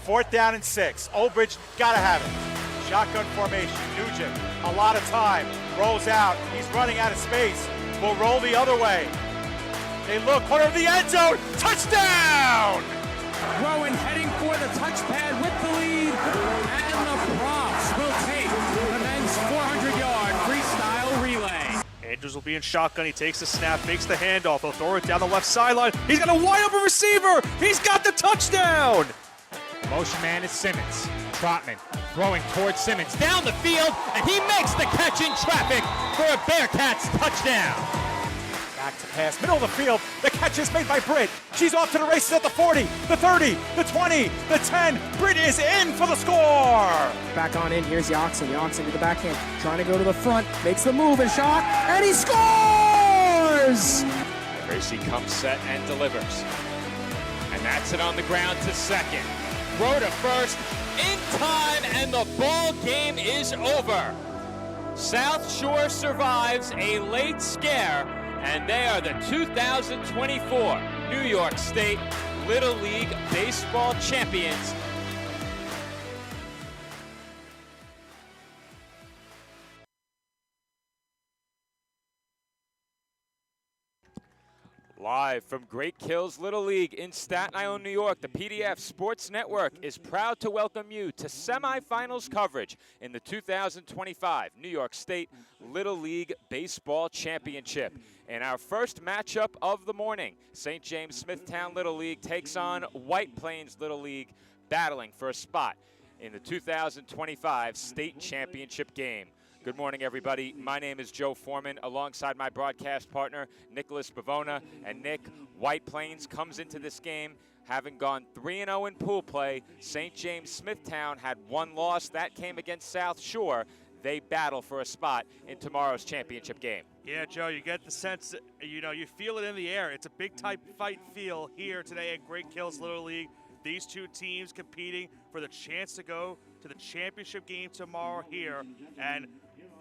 4th down and 6. Olbridge gotta have it. Shotgun formation. Nugent, a lot of time. Rolls out. He's running out of space. Will roll the other way. They look, corner of the end zone. Touchdown! Rowan heading for the touchpad with the lead. And the Profs will take the men's 400-yard freestyle relay. Andrews will be in shotgun. He takes the snap, fakes the handoff. He'll throw it down the left sideline. He's got a wide open receiver. He's got the touchdown. Motion man is Simmons. Trotman throwing towards Simmons down the field, and he makes the catch in traffic for a Bearcats touchdown. Back to pass, middle of the field. The catch is made by Britt. She's off to the races at the 40, the 30, the 20, the 10. Britt is in for the score. Back on in, here's Yoxon. Yoxon to the backhand, trying to go to the front, makes the move and shot, and he scores! Gracie comes set and delivers. And that's it on the ground to second. Throw to first, in time, and the ball game is over. South Shore survives a late scare, and they are the 2024 New York State Little League Baseball champions. Live from Great Kills Little League in Staten Island, New York, the PDF Sports Network is proud to welcome you to semifinals coverage in the 2025 New York State Little League Baseball Championship. In our first matchup of the morning, St. James Smithtown Little League takes on White Plains Little League, battling for a spot in the 2025 State Championship game. Good morning, everybody. My name is Joe Foreman, alongside my broadcast partner, Nicholas Bavona. And Nick, White Plains comes into this game having gone 3-0 in pool play. St. James Smithtown had one loss. That came against South Shore. They battle for a spot in tomorrow's championship game. Yeah, Joe, you get the sense, you feel it in the air. It's a big type fight feel here today at Great Kills Little League. These two teams competing for the chance to go to the championship game tomorrow here. And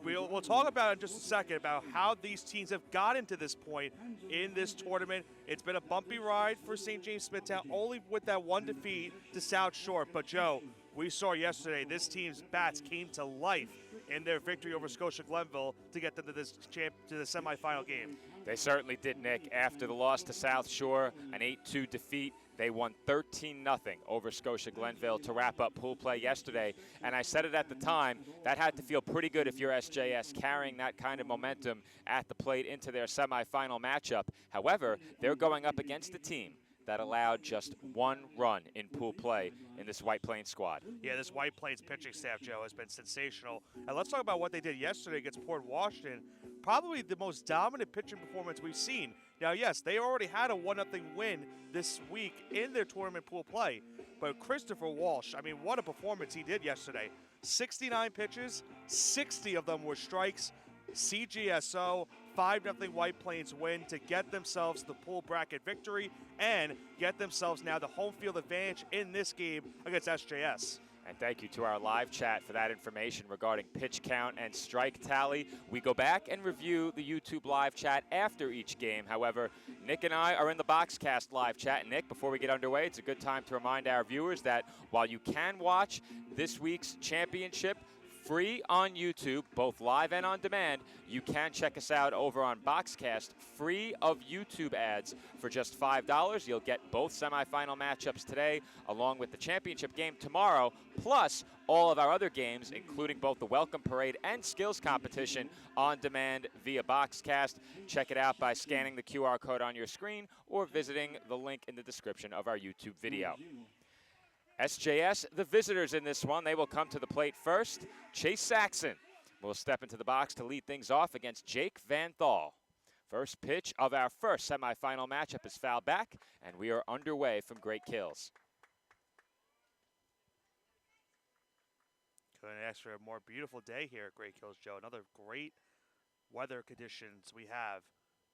we'll talk about in just a second about how these teams have gotten to this point in this tournament. It's been a bumpy ride for St. James Smithtown, only with that one defeat to South Shore. But, Joe, we saw yesterday this team's bats came to life in their victory over Scotia Glenville to get them to the semifinal game. They certainly did, Nick. After the loss to South Shore, an 8-2 defeat, they won 13-0 over Scotia Glenville to wrap up pool play yesterday. And I said it at the time, that had to feel pretty good if you're SJS, carrying that kind of momentum at the plate into their semifinal matchup. However, they're going up against a team that allowed just one run in pool play in this White Plains squad. Yeah, this White Plains pitching staff, Joe, has been sensational. And let's talk about what they did yesterday against Port Washington. Probably the most dominant pitching performance we've seen. Now, yes, they already had a 1-0 win this week in their tournament pool play. But Christopher Walsh, I mean, what a performance he did yesterday. 69 pitches, 60 of them were strikes. CGSO, 5-0 White Plains win to get themselves the pool bracket victory and get themselves now the home field advantage in this game against SJS. And thank you to our live chat for that information regarding pitch count and strike tally. We go back and review the YouTube live chat after each game. However, Nick and I are in the Boxcast live chat. And Nick, before we get underway, it's a good time to remind our viewers that while you can watch this week's championship free on YouTube, both live and on demand, you can check us out over on Boxcast, free of YouTube ads for just $5. You'll get both semifinal matchups today, along with the championship game tomorrow, plus all of our other games, including both the Welcome Parade and Skills Competition, on demand via Boxcast. Check it out by scanning the QR code on your screen or visiting the link in the description of our YouTube video. SJS, the visitors in this one, they will come to the plate first. Chase Saxon will step into the box to lead things off against Jake Van Thal. First pitch of our first semifinal matchup is fouled back, and we are underway from Great Kills. Couldn't ask for a more beautiful day here at Great Kills, Joe. Another great weather conditions we have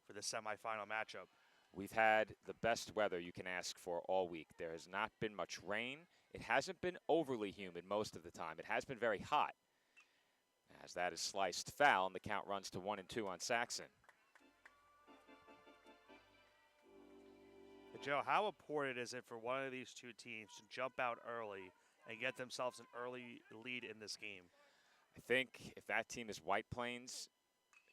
for the semifinal matchup. We've had the best weather you can ask for all week. There has not been much rain. It hasn't been overly humid most of the time. It has been very hot. As that is sliced foul, and the count runs to 1-2 on Saxon. Joe, how important is it for one of these two teams to jump out early and get themselves an early lead in this game. I think if that team is White Plains,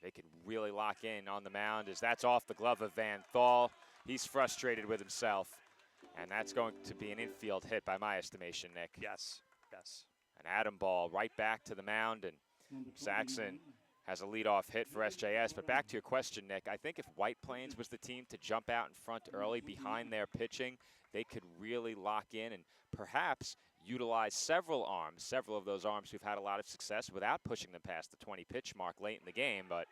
they could really lock in on the mound, as that's off the glove of Van Thal. He's frustrated with himself, and that's going to be an infield hit by my estimation, Nick. Yes, yes. An Adam ball right back to the mound, and Saxon has a leadoff hit for SJS. But back to your question, Nick, I think if White Plains was the team to jump out in front early behind their pitching, they could really lock in and perhaps utilize several of those arms who've had a lot of success without pushing them past the 20 pitch mark late in the game. But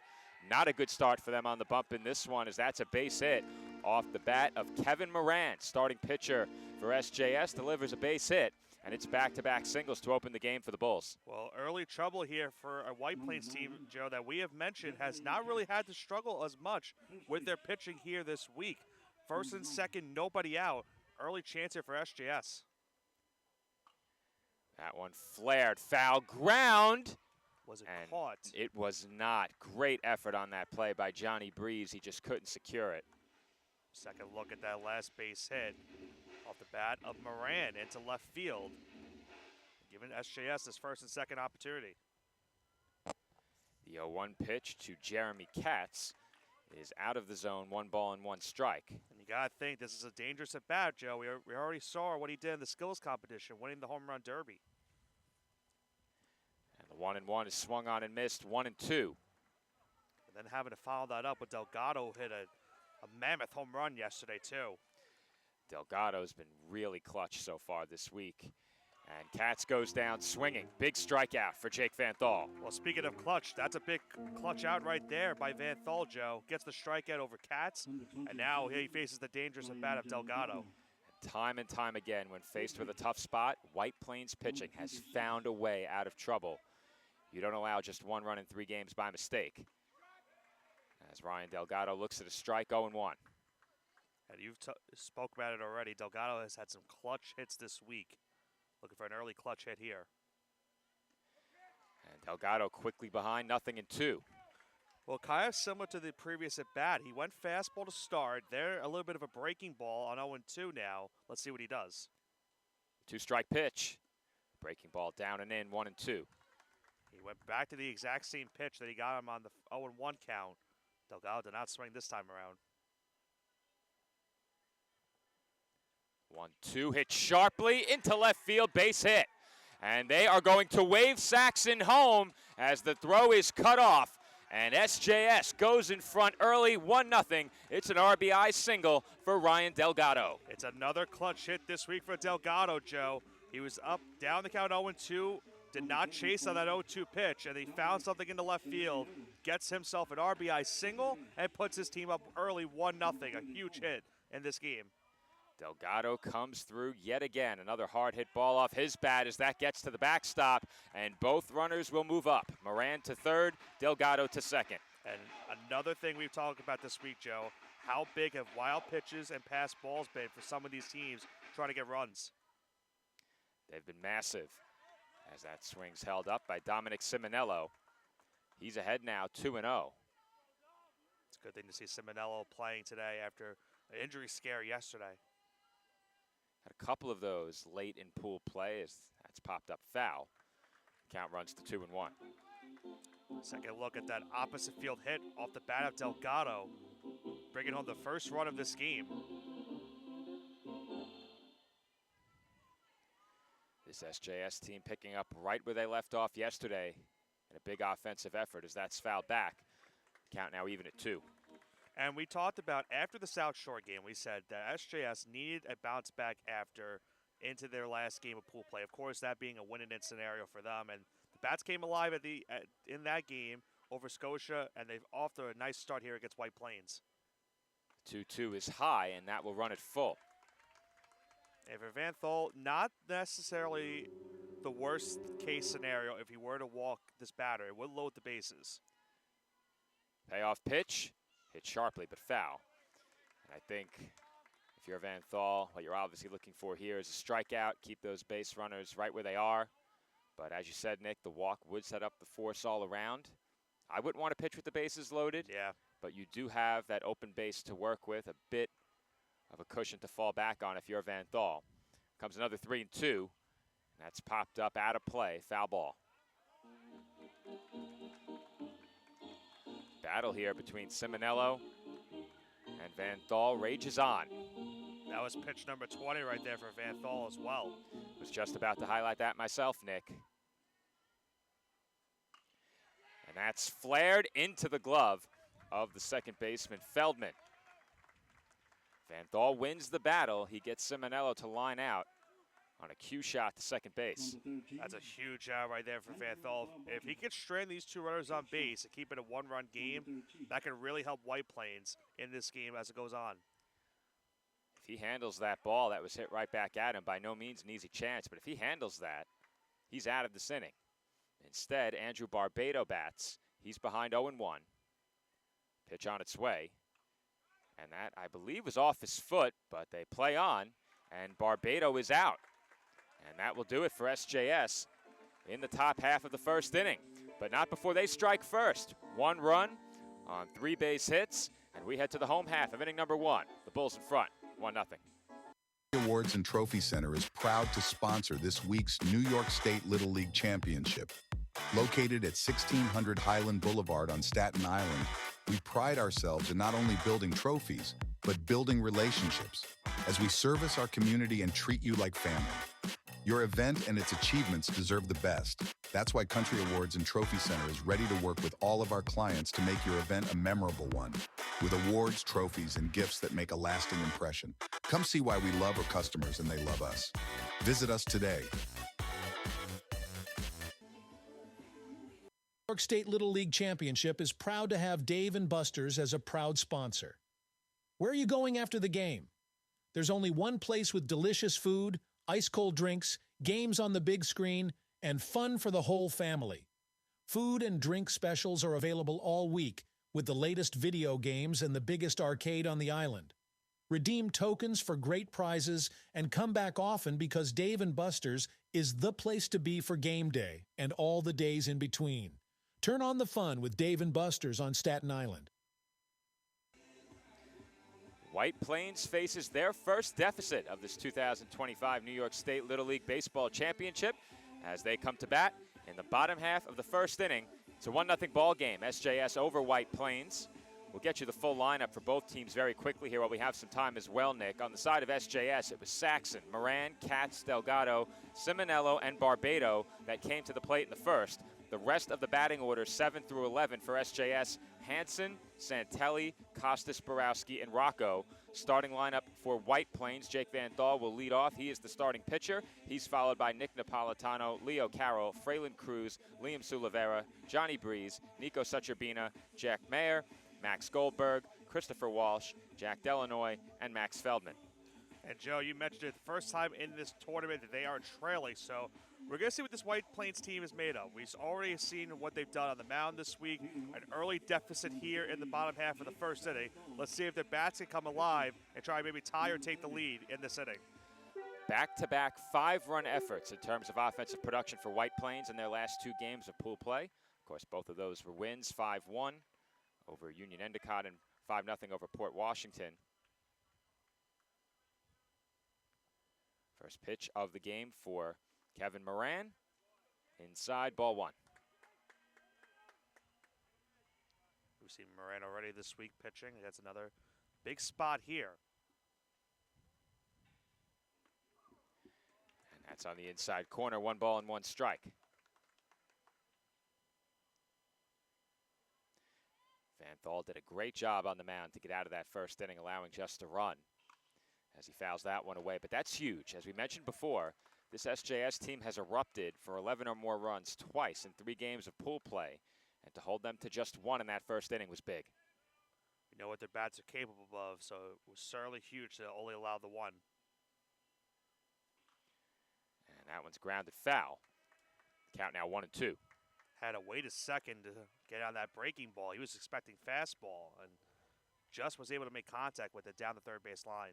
not a good start for them on the bump in this one, as that's a base hit off the bat of Kevin Moran. Starting pitcher for SJS delivers a base hit, and it's back-to-back singles to open the game for the Bulls. Well, early trouble here for a White Plains team, Joe, that we have mentioned has not really had to struggle as much with their pitching here this week. First and second, nobody out. Early chance here for SJS. That one flared, foul ground. Was it and caught? It was not. Great effort on that play by Johnny Breeze. He just couldn't secure it. Second look at that last base hit off the bat of Moran into left field, giving SJS his first and second opportunity. The 0-1 pitch to Jeremy Katz is out of the zone, 1 ball and 1 strike. And you got to think this is a dangerous at bat, Joe. We already saw what he did in the skills competition, winning the home run derby. And the 1-1 is swung on and missed, 1-2. And then having to follow that up with Delgado hit a mammoth home run yesterday, too. Delgado's been really clutch so far this week. And Katz goes down swinging. Big strikeout for Jake Van Thal. Well, speaking of clutch, that's a big clutch out right there by Van Thal, Joe. Gets the strikeout over Katz, and now he faces the dangerous at bat of Delgado. Time and time again, when faced with a tough spot, White Plains pitching has found a way out of trouble. You don't allow just 1 run in 3 games by mistake. As Ryan Delgado looks at a strike, 0-1. And you've spoke about it already. Delgado has had some clutch hits this week. Looking for an early clutch hit here. And Delgado quickly behind, 0-2. Well, kind of similar to the previous at bat. He went fastball to start. There, a little bit of a breaking ball on 0-2 now. Let's see what he does. 2-strike pitch. Breaking ball down and in, 1-2. He went back to the exact same pitch that he got him on the 0-1 count. Delgado did not swing this time around. 1-2, hit sharply into left field, base hit. And they are going to wave Saxon home as the throw is cut off. And SJS goes in front early, 1-0. It's an RBI single for Ryan Delgado. It's another clutch hit this week for Delgado, Joe. He was up, down the count 0-2, did not chase on that 0-2 pitch, and he found something in the left field, gets himself an RBI single, and puts his team up early 1-0. A huge hit in this game. Delgado comes through yet again. Another hard hit ball off his bat as that gets to the backstop, and both runners will move up. Moran to third, Delgado to second. And another thing we've talked about this week, Joe, how big have wild pitches and pass balls been for some of these teams trying to get runs? They've been massive as that swing's held up by Dominic Simonello. He's ahead now, 2-0. It's a good thing to see Simonello playing today after an injury scare yesterday. Had a couple of those late in pool play as that's popped up foul. Count runs to 2-1. Second look at that opposite field hit off the bat of Delgado, bringing home the first run of this game. This SJS team picking up right where they left off yesterday in a big offensive effort as that's fouled back. Count now even at 2. And we talked about after the South Shore game, we said that SJS needed a bounce back after into their last game of pool play. Of course, that being a win-and-in scenario for them. And the Bats came alive in that game over Scotia, and they've off to a nice start here against White Plains. 2-2 is high, and that will run it full. And for Van Thal, not necessarily the worst case scenario if he were to walk this batter. It would load the bases. Payoff pitch. Hit sharply, but foul. And I think if you're Van Thal, what you're obviously looking for here is a strikeout, keep those base runners right where they are. But as you said, Nick, the walk would set up the force all around. I wouldn't want to pitch with the bases loaded. Yeah. But you do have that open base to work with, a bit of a cushion to fall back on if you're Van Thal. Comes another 3-2, That's popped up out of play, foul ball. Battle here between Simonello and Van Thal rages on. That was pitch number 20 right there for Van Thal as well. Was just about to highlight that myself, Nick. And that's flared into the glove of the second baseman, Feldman. Van Thal wins the battle. He gets Simonello to line out on a cue shot to second base. That's a huge out right there for Van Thal. If he can strand these two runners on base and keep it a one-run game, that can really help White Plains in this game as it goes on. If he handles that ball that was hit right back at him, by no means an easy chance, but if he handles that, he's out of this inning. Instead, Andrew Barbado bats. He's behind 0-1. Pitch on its way. And that, I believe, was off his foot, but they play on, and Barbado is out. And that will do it for SJS in the top half of the first inning. But not before they strike first. 1 run on 3 base hits, and we head to the home half of inning number 1. The Bulls in front, 1-0. Awards and Trophy Center is proud to sponsor this week's New York State Little League Championship. Located at 1600 Highland Boulevard on Staten Island, we pride ourselves in not only building trophies, but building relationships as we service our community and treat you like family. Your event and its achievements deserve the best. That's why Country Awards and Trophy Center is ready to work with all of our clients to make your event a memorable one, with awards, trophies, and gifts that make a lasting impression. Come see why we love our customers and they love us. Visit us today. New York State Little League Championship is proud to have Dave & Buster's as a proud sponsor. Where are you going after the game? There's only one place with delicious food, ice-cold drinks, games on the big screen, and fun for the whole family. Food and drink specials are available all week with the latest video games and the biggest arcade on the island. Redeem tokens for great prizes and come back often because Dave & Buster's is the place to be for game day and all the days in between. Turn on the fun with Dave & Buster's on Staten Island. White Plains faces their first deficit of this 2025 New York State Little League Baseball Championship as they come to bat in the bottom half of the first inning. It's a 1-0 ball game, SJS over White Plains. We'll get you the full lineup for both teams very quickly here while we have some time as well, Nick. On the side of SJS, it was Saxon, Moran, Katz, Delgado, Simonello, and Barbado that came to the plate in the first. The rest of the batting order, 7 through 11 for SJS, Hanson, Santelli, Costas, Borowski, and Rocco. Starting lineup for White Plains, Jake Van Thal will lead off. He is the starting pitcher. He's followed by Nick Napolitano, Leo Carroll, Fraylin Cruz, Liam Sulivera, Johnny Breeze, Nico Sucherbina, Jack Mayer, Max Goldberg, Christopher Walsh, Jack Delanoy, and Max Feldman. And Joe, you mentioned it the first time in this tournament that they are trailing, so we're going to see what this White Plains team is made of. We've already seen what they've done on the mound this week, an early deficit here in the bottom half of the first inning. Let's see if their bats can come alive and try and maybe tie or take the lead in this inning. Back-to-back 5-run efforts in terms of offensive production for White Plains in their last 2 games of pool play. Of course, both of those were wins, 5-1 over Union Endicott and 5-0 over Port Washington. First pitch of the game for Kevin Moran. Inside, ball 1. We've seen Moran already this week pitching. That's another big spot here. And that's on the inside corner, 1 ball and 1 strike. Van Thal did a great job on the mound to get out of that first inning, allowing just a run as he fouls that one away. But that's huge. As we mentioned before, this SJS team has erupted for 11 or more runs twice in 3 games of pool play, and to hold them to just 1 in that first inning was big. We know what their bats are capable of, so it was certainly huge to only allow the 1. And that one's grounded foul. Count now 1-2. Had to wait a second to get on that breaking ball. He was expecting fastball and just was able to make contact with it down the third base line.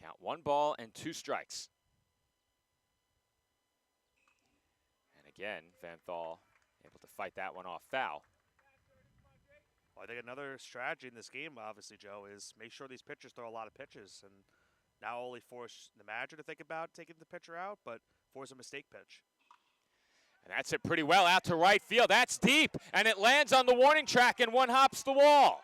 Count 1 ball and 2 strikes. And again, Van Thal able to fight that one off, foul. Well, I think another strategy in this game, obviously, Joe, is make sure these pitchers throw a lot of pitches. And not only force the manager to think about taking the pitcher out, but force a mistake pitch. And that's it pretty well out to right field. That's deep, and it lands on the warning track, and one hops the wall.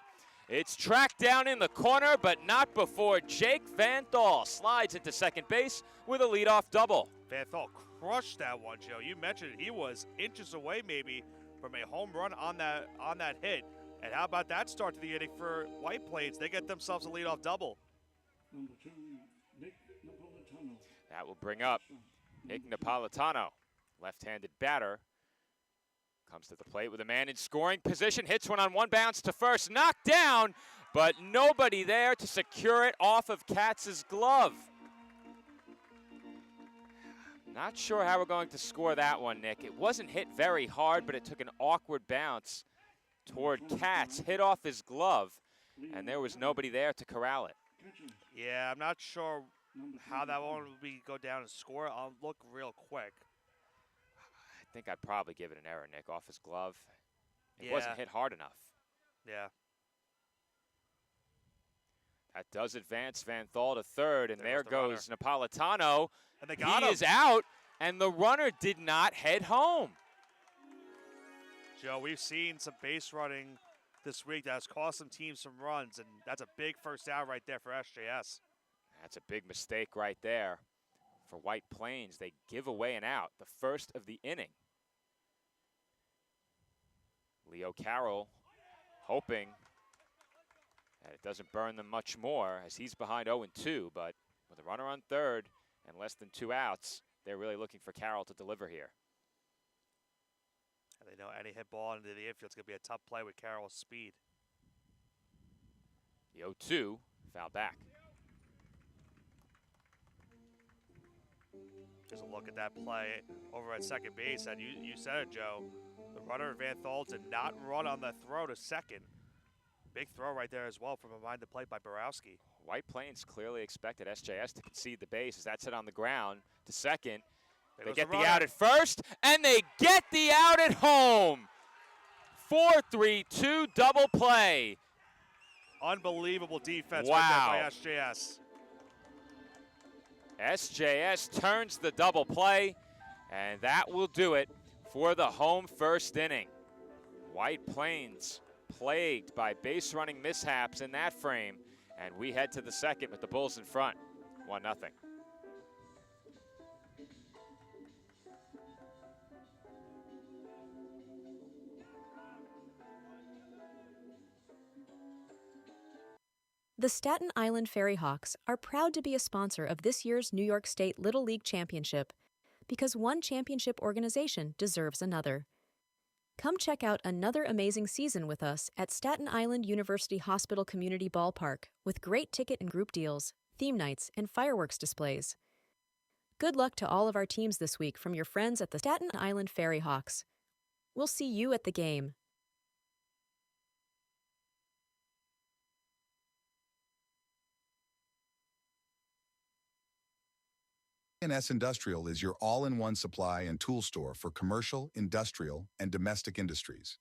It's tracked down in the corner, but not before Jake Van Thal slides into second base with a leadoff double. Van Thal crushed that one, Joe. You mentioned it. He was inches away maybe from a home run on that hit. And how about that start to the inning for White Plains? They get themselves a leadoff double. Number 2, Nick Napolitano. That will bring up Nick Napolitano, left-handed batter. Comes to the plate with a man in scoring position, hits one on one bounce to first, knocked down, but nobody there to secure it off of Katz's glove. Not sure how we're going to score that one, Nick. It wasn't hit very hard, but it took an awkward bounce toward Katz, hit off his glove, and there was nobody there to corral it. Yeah, I'm not sure how that one will go down and score. I'll look real quick. I think I'd probably give it an error, Nick, off his glove. It Yeah. wasn't hit hard enough. Yeah. That does advance Van Thal to third, and there There was goes Napolitano. And they got He him. is out, and the runner did not head home. Joe, we've seen some base running this week that has cost some teams some runs, and that's a big first down right there for SJS. That's a big mistake right there for White Plains. They give away an out, the first of the inning. Leo Carroll hoping that it doesn't burn them much more as he's behind 0-2, but with a runner on third and less than 2 outs, they're really looking for Carroll to deliver here. And they know any hit ball into the infield is going to be a tough play with Carroll's speed. The 0-2 foul back. Just a look at that play over at second base, and you said it, Joe. The runner, Van Thal, did not run on the throw to second. Big throw right there as well from behind the plate by Borowski. White Plains clearly expected SJS to concede the base as that's hit on the ground to second. There They goes get the the runner. out at first, and they get the out at home. 4-3-2 double play. Unbelievable defense Wow. right there by SJS. SJS turns the double play, and that will do it for the home first inning. White Plains plagued by base running mishaps in that frame, and we head to the second with the Bulls in front, 1-0. The Staten Island Ferry Hawks are proud to be a sponsor of this year's New York State Little League Championship because one championship organization deserves another. Come check out another amazing season with us at Staten Island University Hospital Community Ballpark with great ticket and group deals, theme nights, and fireworks displays. Good luck to all of our teams this week from your friends at the Staten Island Ferry Hawks. We'll see you at the game. NYS Industrial is your all-in-one supply and tool store for commercial, industrial, and domestic industries.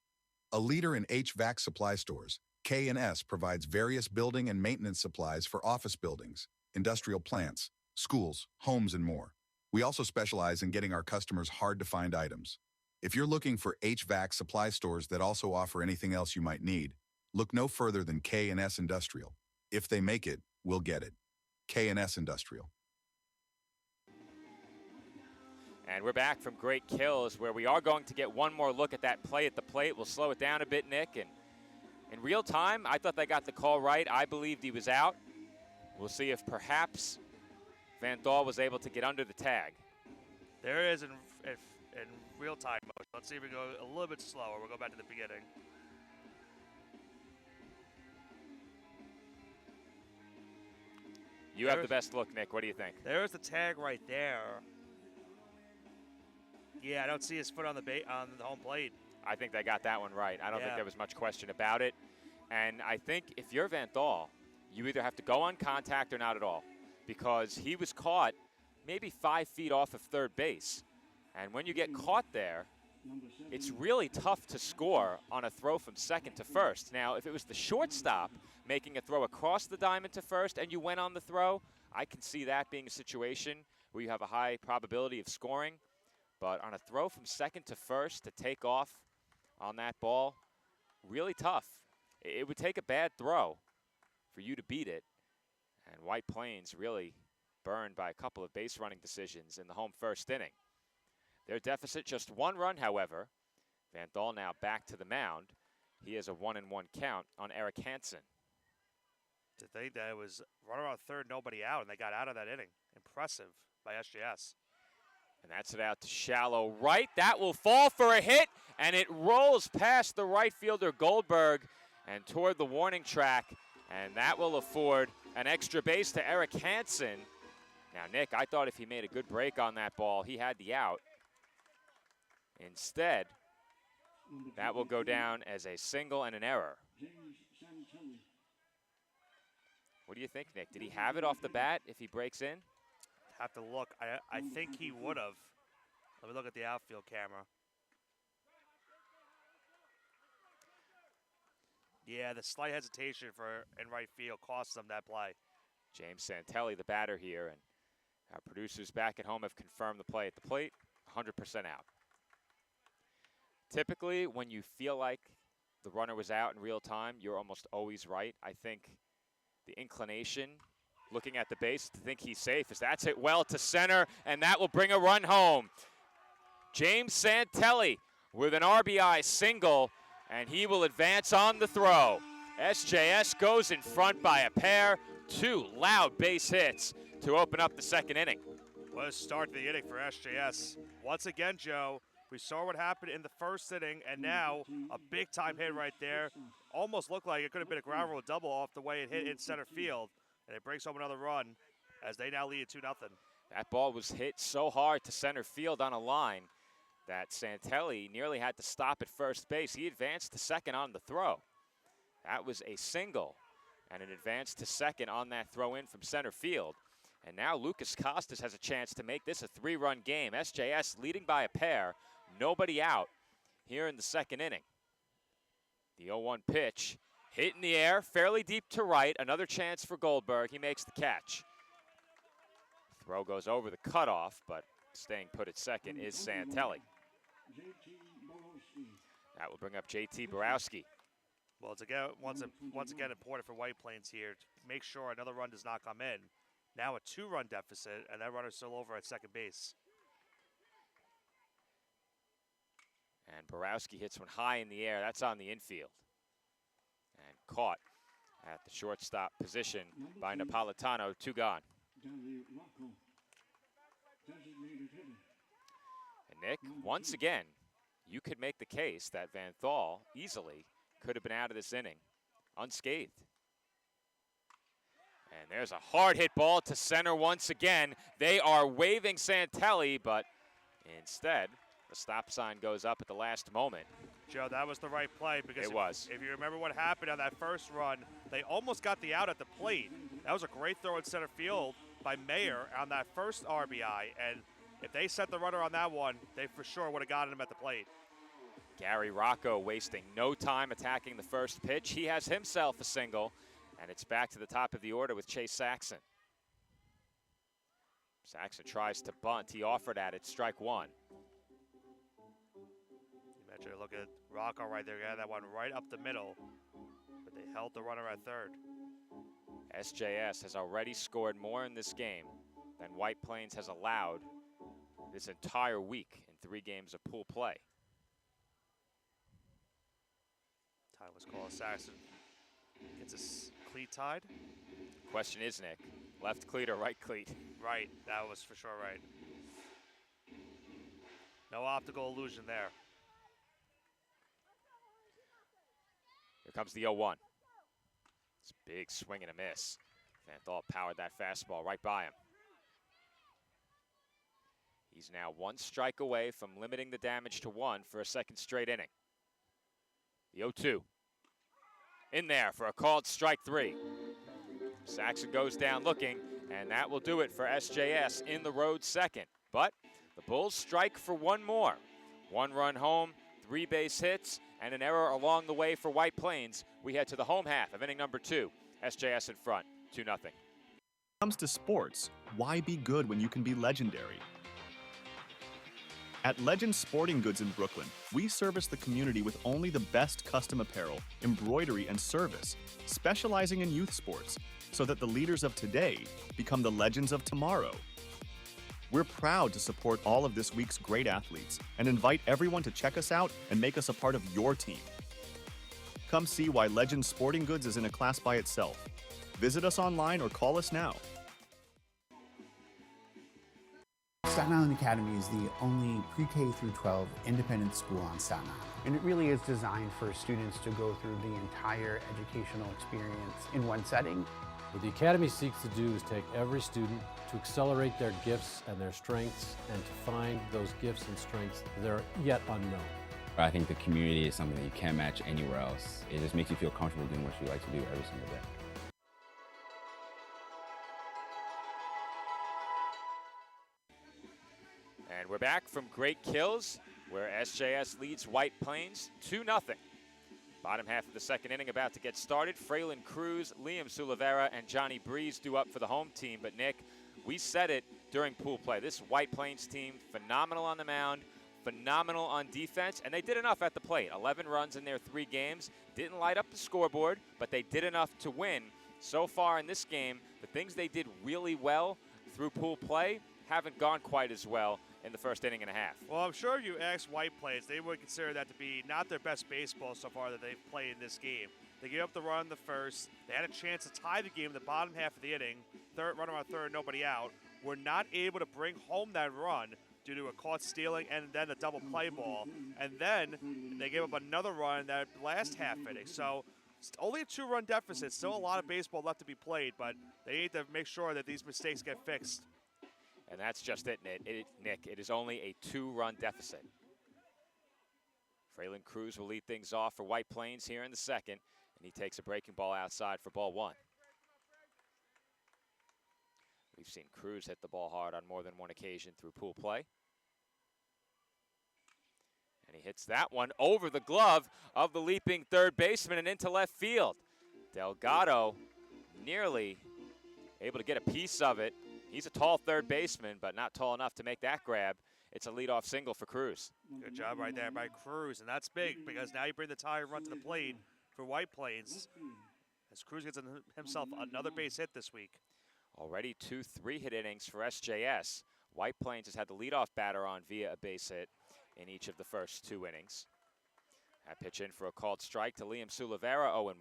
A leader in HVAC supply stores, K&S provides various building and maintenance supplies for office buildings, industrial plants, schools, homes, and more. We also specialize in getting our customers hard-to-find items. If you're looking for HVAC supply stores that also offer anything else you might need, look no further than K&S Industrial. If they make it, we'll get it. K&S Industrial. And we're back from Great Kills, where we are going to get one more look at that play at the plate. We'll slow it down a bit, Nick. And in real time, I thought they got the call right. I believed he was out. We'll see if perhaps Van Thal was able to get under the tag. There it is in real time motion. Let's see if we go a little bit slower. We'll go back to the beginning. You have the best look, Nick. What do you think? There's the tag right there. Yeah, I don't see his foot on the home plate. I think they got that one right. I don't think Yeah. there was much question about it. And I think if you're Van Thal, you either have to go on contact or not at all, because he was caught maybe 5 feet off of third base. And when you get caught there, it's really tough to score on a throw from second to first. Now, if it was the shortstop making a throw across the diamond to first and you went on the throw, I can see that being a situation where you have a high probability of scoring, but on a throw from second to first to take off on that ball, really tough. It would take a bad throw for you to beat it, and White Plains really burned by a couple of base running decisions in the home first inning. Their deficit just 1 run, however. Van Dahl now back to the mound. He has a 1-1 count on Eric Hansen. To think that it was runner on third, nobody out, and they got out of that inning. Impressive by SJS. And that's it out to shallow right. That will fall for a hit, and it rolls past the right fielder Goldberg and toward the warning track, and that will afford an extra base to Eric Hansen. Now, Nick, I thought if he made a good break on that ball, he had the out. Instead, that will go down as a single and an error. What do you think, Nick? Did he have it off the bat if he breaks in? Have to look. I think he would have. Let me look at the outfield camera. Yeah, the slight hesitation in right field cost them that play. James Santelli, the batter here, and our producers back at home have confirmed the play at the plate, 100% out. Typically, when you feel like the runner was out in real time, you're almost always right. I think the inclination, looking at the base, to think he's safe, as that's hit well to center, and that will bring a run home. James Santelli with an RBI single, and he will advance on the throw. SJS goes in front by a pair, 2 loud base hits to open up the second inning. What a start to the inning for SJS. Once again, Joe, we saw what happened in the first inning, and now a big-time hit right there. Almost looked like it could have been a ground rule double off the way it hit in center field, and it brings home another run as they now lead 2-0. That ball was hit so hard to center field on a line that Santelli nearly had to stop at first base. He advanced to second on the throw. That was a single and an advance to second on that throw in from center field. And now Lucas Costas has a chance to make this a 3-run game. SJS leading by a pair, nobody out here in the second inning. The 0-1 pitch hit in the air, fairly deep to right. Another chance for Goldberg. He makes the catch. Throw goes over the cutoff, but staying put at second is Santelli. That will bring up JT Borowski. Well, it's again, once again important for White Plains here to make sure another run does not come in. Now a 2-run deficit, and that runner's still over at second base. And Borowski hits one high in the air. That's on the infield. And caught at the shortstop position by Napolitano. 2 gone. And Nick, once again, you could make the case that Van Dahl easily could have been out of this inning unscathed. And there's a hard hit ball to center once again. They are waving Santelli, but instead, the stop sign goes up at the last moment. Joe, that was the right play because if you remember what happened on that first run, they almost got the out at the plate. That was a great throw in center field by Mayer on that first RBI, and if they set the runner on that one, they for sure would have gotten him at the plate. Gary Rocco wasting no time attacking the first pitch. He has himself a single, and it's back to the top of the order with Chase Saxon. Saxon tries to bunt. He offered at it, strike 1. You look at Rocco right there, got that one right up the middle, but they held the runner at third. SJS has already scored more in this game than White Plains has allowed this entire week in 3 games of pool play. Tyler's call, Saxon gets his cleat tied. Question is, Nick, left cleat or right cleat? Right, that was for sure right. No optical illusion there. Here comes the 0-1. It's a big swing and a miss. Van Dahl powered that fastball right by him. He's now 1 strike away from limiting the damage to 1 for a second straight inning. The 0-2. In there for a called strike 3. Saxon goes down looking, and that will do it for SJS in the road second. But the Bulls strike for 1 more. 1 run home, 3 base hits, and an error along the way for White Plains. We head to the home half of inning number 2. SJS in front, 2-0. comes to sports, why be good when you can be legendary? At Legend Sporting Goods in Brooklyn, we service the community with only the best custom apparel, embroidery, and service, specializing in youth sports, so that the leaders of today become the legends of tomorrow. We're proud to support all of this week's great athletes and invite everyone to check us out and make us a part of your team. Come see why Legend Sporting Goods is in a class by itself. Visit us online or call us now. Staten Island Academy is the only pre-K through 12 independent school on Staten Island. And it really is designed for students to go through the entire educational experience in one setting. What the Academy seeks to do is take every student to accelerate their gifts and their strengths and to find those gifts and strengths that are yet unknown. I think the community is something that you can't match anywhere else. It just makes you feel comfortable doing what you like to do every single day. And we're back from Great Kills, where SJS leads White Plains 2-0. Bottom half of the second inning about to get started. Fraylin Cruz, Liam Sulivera, and Johnny Breeze due up for the home team. But Nick, we said it during pool play. This White Plains team, phenomenal on the mound, phenomenal on defense, and they did enough at the plate. 11 runs in their 3 games. Didn't light up the scoreboard, but they did enough to win. So far in this game, the things they did really well through pool play haven't gone quite as well in the first inning and a half. Well, I'm sure if you ask White Plains, they would consider that to be not their best baseball so far that they've played in this game. They gave up the run in the first. They had a chance to tie the game in the bottom half of the inning. Runner on third, nobody out. Were not able to bring home that run due to a caught stealing and then a double play ball. And then they gave up another run in that last half inning. So only a 2-run deficit. Still a lot of baseball left to be played, but they need to make sure that these mistakes get fixed. And that's just it, Nick. It is only a 2-run deficit. Fraylin Cruz will lead things off for White Plains here in the second, and he takes a breaking ball outside for ball 1. We've seen Cruz hit the ball hard on more than one occasion through pool play. And he hits that one over the glove of the leaping third baseman and into left field. Delgado nearly able to get a piece of it. He's a tall third baseman, but not tall enough to make that grab. It's a leadoff single for Cruz. Good job right there by Cruz, and that's big because now you bring the tie run to the plate for White Plains as Cruz gets himself another base hit this week. Already 2 3-hit innings for SJS. White Plains has had the leadoff batter on via a base hit in each of the first 2 innings. That pitch in for a called strike to Liam Sulivera, 0-1.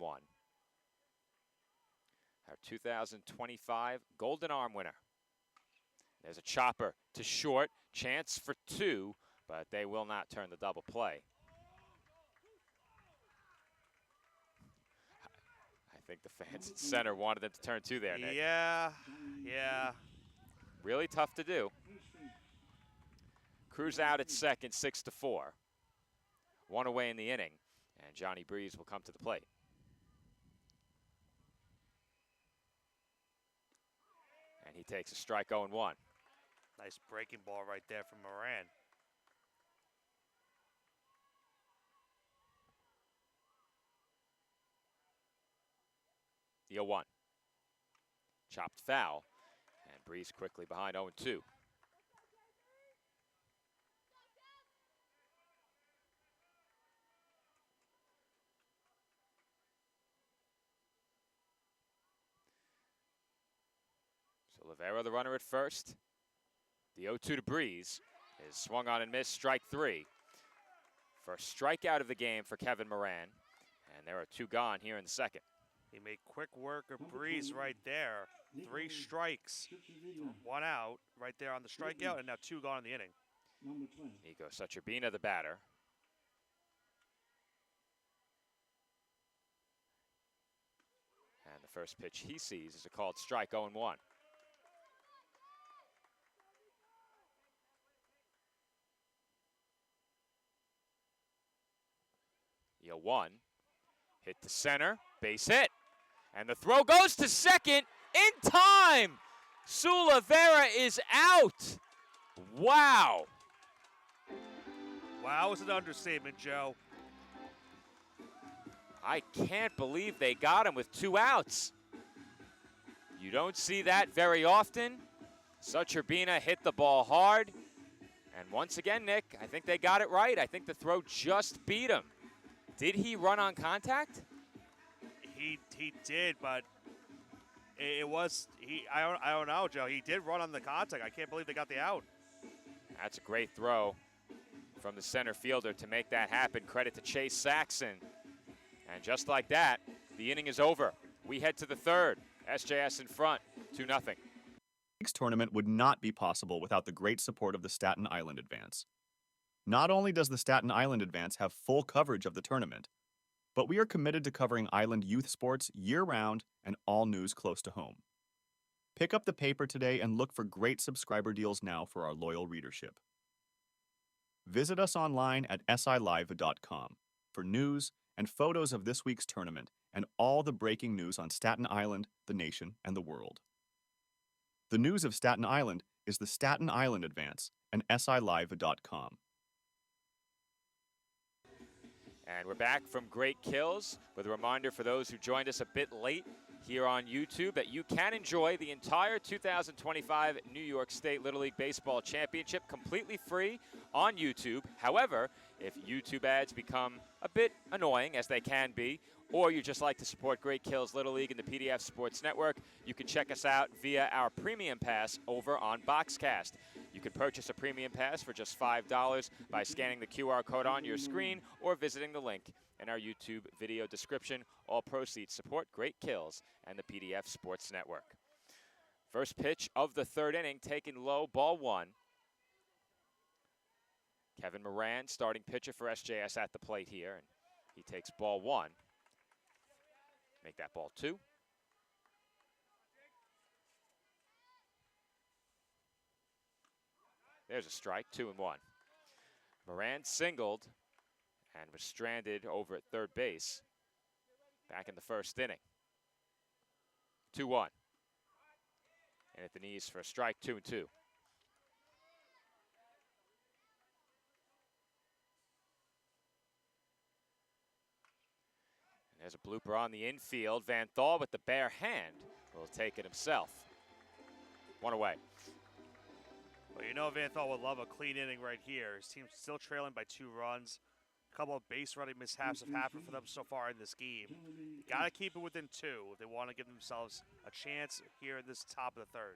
Our 2025 Golden Arm winner. There's a chopper to short, chance for 2, but they will not turn the double play. I think the fans at center wanted them to turn 2 there, Nick. Yeah. Really tough to do. Cruz out at second, 6-4. 1 away in the inning, and Johnny Breeze will come to the plate. And he takes a strike, 0-1. Nice breaking ball right there from Moran. The 0-1. Chopped foul, and Breeze quickly behind 0-2. So Sulivera, the runner at first. The 0-2 to Breeze is swung on and missed, strike 3. First strikeout of the game for Kevin Moran, and there are 2 gone here in the second. He made quick work of Breeze right there. 3 strikes, 1 out right there on the strikeout, and now 2 gone in the inning. Nico Sucherbina, the batter. And the first pitch he sees is a called strike, 0-1. The 0-1, hit to center, base hit. And the throw goes to second in time. Sulivera is out. Wow. Wow is an understatement, Joe. I can't believe they got him with 2 outs. You don't see that very often. Such Urbina hit the ball hard. And once again, Nick, I think they got it right. I think the throw just beat him. Did he run on contact? He did, but it was I don't know, Joe. He did run on the contact. I can't believe they got the out. That's a great throw from the center fielder to make that happen. Credit to Chase Saxon. And just like that, the inning is over. We head to the third. SJS in front, 2-0. This tournament would not be possible without the great support of the Staten Island Advance. Not only does the Staten Island Advance have full coverage of the tournament, but we are committed to covering Island youth sports year-round and all news close to home. Pick up the paper today and look for great subscriber deals now for our loyal readership. Visit us online at silive.com for news and photos of this week's tournament and all the breaking news on Staten Island, the nation, and the world. The news of Staten Island is the Staten Island Advance and silive.com. And we're back from Great Kills with a reminder for those who joined us a bit late here on YouTube that you can enjoy the entire 2025 New York State Little League Baseball Championship completely free on YouTube. However, if YouTube ads become a bit annoying, as they can be, or you just like to support Great Kills Little League and the PDF Sports Network, you can check us out via our premium pass over on Boxcast. You can purchase a premium pass for just $5 by scanning the QR code on your screen or visiting the link in our YouTube video description. All proceeds support Great Kills and the PDF Sports Network. First pitch of the third inning, taken low, ball one. Kevin Moran, starting pitcher for SJS at the plate here, and he takes ball one. Make that ball two. There's a strike, 2-1. Moran singled and was stranded over at third base back in the first inning. 2-1. And at the knees for a strike, 2-2. There's a blooper on the infield. Van Thal with the bare hand will take it himself. One away. Well, you know Van Thal would love a clean inning right here. His team's still trailing by 2 runs. A couple of base running mishaps have happened for them so far in this game. Got to keep it within 2 if they want to give themselves a chance here in this top of the third.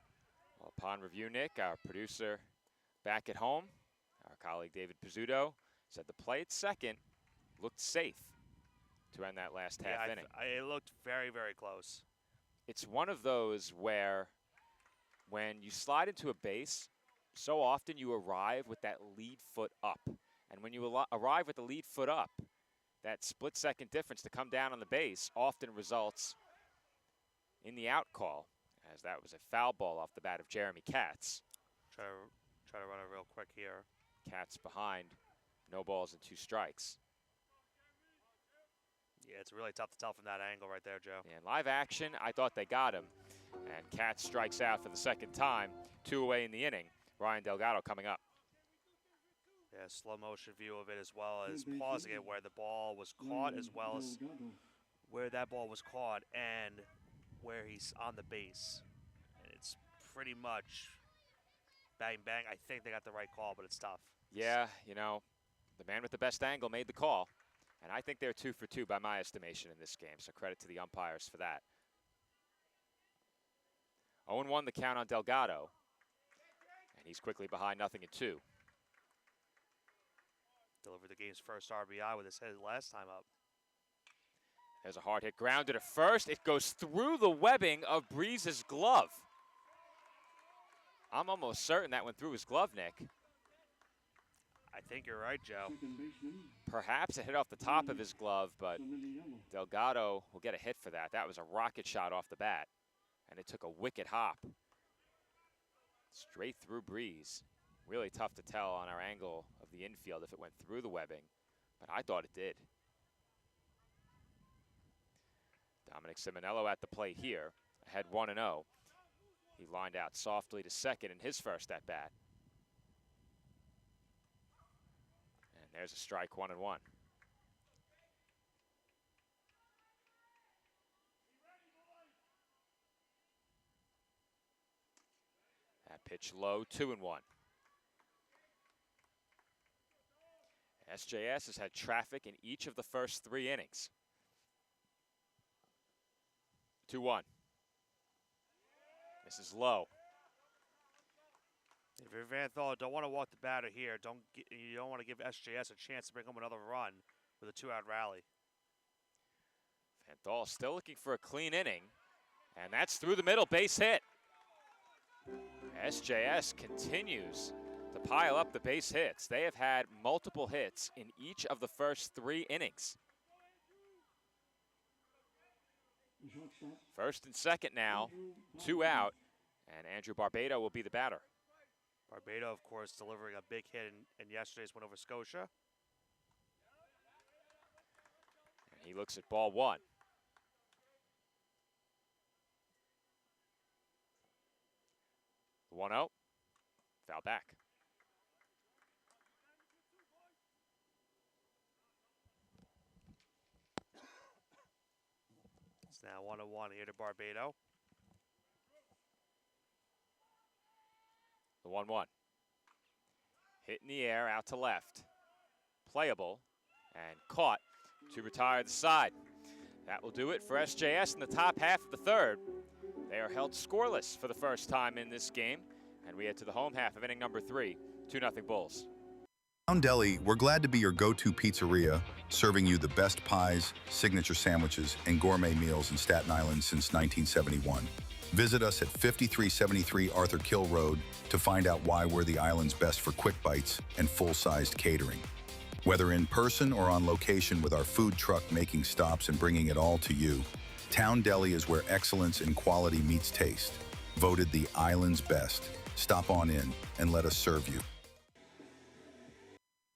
Well, upon review, Nick, our producer back at home, our colleague David Pizzuto, said the play at second looked safe to end that last half inning. It looked very, very close. It's one of those where when you slide into a base, so often you arrive with that lead foot up. And when you arrive with the lead foot up, that split-second difference to come down on the base often results in the out call, as that was a foul ball off the bat of Jeremy Katz. Try to run it real quick here. Katz behind, no balls and 2 strikes. Yeah, it's really tough to tell from that angle right there, Joe. Yeah, in live action, I thought they got him. And Katz strikes out for the second time, 2 away in the inning. Ryan Delgado coming up. Yeah, slow motion view of it as well as pausing it where the ball was caught as well as where that ball was caught and where he's on the base. And it's pretty much bang, bang. I think they got the right call, but it's tough. Yeah, you know, the man with the best angle made the call. And I think they're 2 for 2 by my estimation in this game, so credit to the umpires for that. 0-1 the count on Delgado. And he's quickly behind 0-2. Delivered the game's first RBI with his head last time up. There's a hard hit grounded at first. It goes through the webbing of Breeze's glove. I'm almost certain that went through his glove, Nick. I think you're right, Joe. Perhaps it hit off the top of his glove, but Delgado will get a hit for that. That was a rocket shot off the bat, and it took a wicked hop straight through Breeze. Really tough to tell on our angle of the infield if it went through the webbing, but I thought it did. Dominic Simonello at the plate here, ahead 1-0. He lined out softly to second in his first at-bat. And there's a strike, 1-1. Pitch low, 2-1. SJS has had traffic in each of the first 3 innings. 2-1. This is low. If you're Van Thal, don't want to walk the batter here. You don't want to give SJS a chance to bring home another run with a 2-out rally. Van Thal still looking for a clean inning, and that's through the middle, base hit. SJS continues to pile up the base hits. They have had multiple hits in each of the first 3 innings. First and second now, 2 out, and Andrew Barbado will be the batter. Barbado, of course, delivering a big hit in yesterday's win over Scotia. And he looks at ball 1. The 1-0, foul back. It's now 1-1 here to Barbado. The 1-1. Hit in the air, out to left. Playable, and caught to retire the side. That will do it for SJS in the top half of the third. They are held scoreless for the first time in this game, and we head to the home half of inning number 3, 2-0 Bulls. Town Deli, we're glad to be your go-to pizzeria, serving you the best pies, signature sandwiches, and gourmet meals in Staten Island since 1971. Visit us at 5373 Arthur Kill Road to find out why we're the island's best for quick bites and full-sized catering. Whether in person or on location with our food truck making stops and bringing it all to you, Town Deli is where excellence in quality meets taste. Voted the island's best. Stop on in and let us serve you.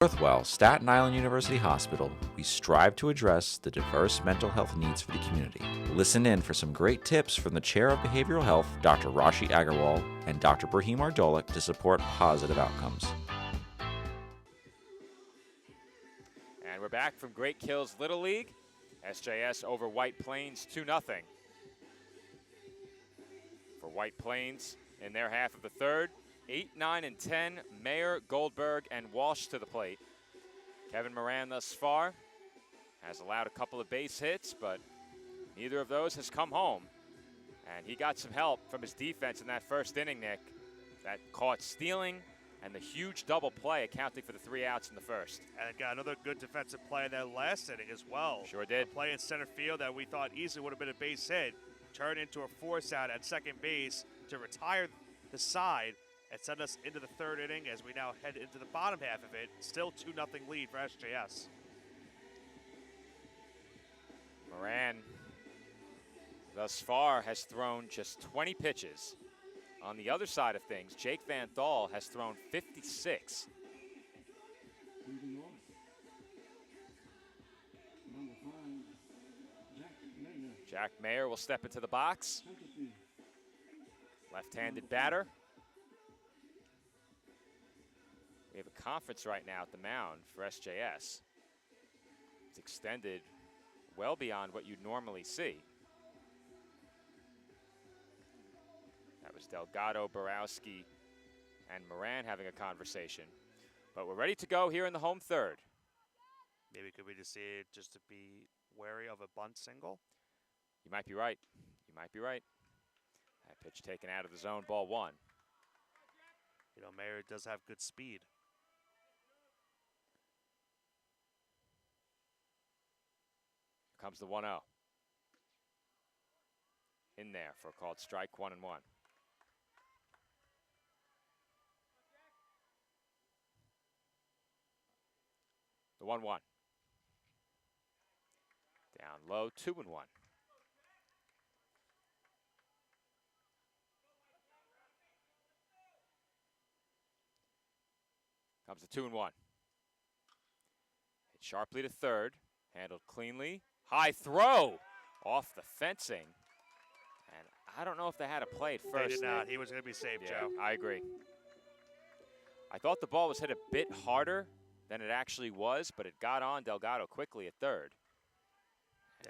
Northwell Staten Island University Hospital, we strive to address the diverse mental health needs for the community. Listen in for some great tips from the Chair of Behavioral Health, Dr. Rashi Agarwal, and Dr. Brahim Ardolik to support positive outcomes. And we're back from Great Kills Little League. SJS over White Plains 2-0. For White Plains in their half of the third, 8, 9, and 10, Mayer, Goldberg, and Walsh to the plate. Kevin Moran thus far has allowed a couple of base hits, but neither of those has come home. And he got some help from his defense in that first inning, Nick. That caught stealing and the huge double play accounting for the 3 outs in the first. And got another good defensive play in that last inning as well. Sure did. A play in center field that we thought easily would have been a base hit turned into a force out at second base to retire the side and send us into the third inning as we now head into the bottom half of it. Still 2-0 lead for SJS. Moran thus far has thrown just 20 pitches. On the other side of things, Jake Van Thal has thrown 56. Jack Mayer will step into the box. Left-handed batter. We have a conference right now at the mound for SJS. It's extended well beyond what you'd normally see. That was Delgado, Borowski, and Moran having a conversation. But we're ready to go here in the home third. Maybe could we just see it just to be wary of a bunt single? You might be right. You might be right. That pitch taken out of the zone, ball 1. You know, Mayer does have good speed. Comes the 1-0. In there for a called strike, 1-1. The 1-1. Down low, 2-1. Comes the 2-1. Hit sharply to third, handled cleanly. High throw off the fencing. And I don't know if they had a play at first. They did not. He was going to be safe, yeah, Joe. I agree. I thought the ball was hit a bit harder than it actually was, but it got on Delgado quickly at third.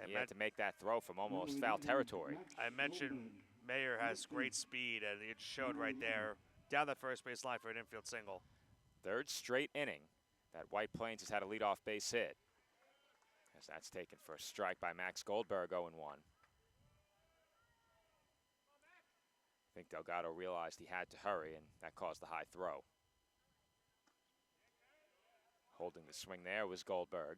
And he had to make that throw from almost foul territory. I mentioned Mayer has great speed, and it showed right there down that first base line for an infield single. Third straight inning that White Plains has had a leadoff base hit. As that's taken for a strike by Max Goldberg, 0-1. I think Delgado realized he had to hurry, and that caused the high throw. Holding the swing there was Goldberg.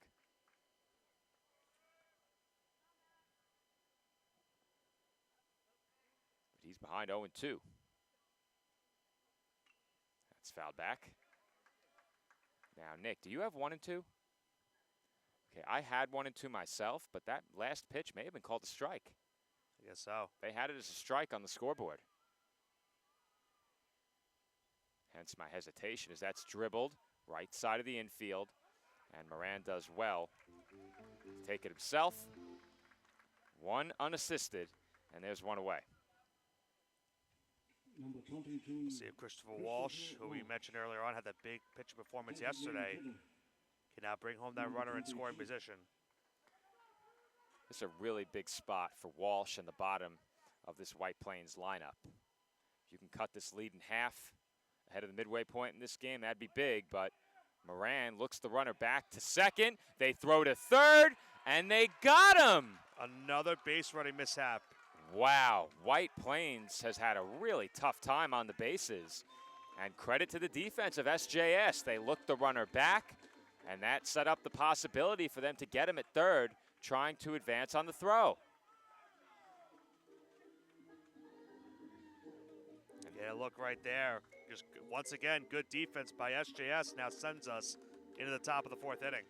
But he's behind 0-2. That's fouled back. Now, Nick, do you have 1 and 2? Okay, I had 1 and 2 myself, but that last pitch may have been called a strike. I guess so. They had it as a strike on the scoreboard. Hence my hesitation as that's dribbled right side of the infield. And Moran does well to take it himself. 1 unassisted, and there's 1 away. Number 22. We'll see if Christopher Walsh, who we mentioned earlier on, had that big pitcher performance yesterday, can now bring home that runner in scoring position. This is a really big spot for Walsh in the bottom of this White Plains lineup. If you can cut this lead in half ahead of the midway point in this game, that'd be big, but Moran looks the runner back to second. They throw to third, and they got him! Another base running mishap. Wow, White Plains has had a really tough time on the bases. And credit to the defense of SJS. They looked the runner back, and that set up the possibility for them to get him at third, trying to advance on the throw. Yeah, look right there. Just once again, good defense by SJS now sends us into the top of the 4th inning.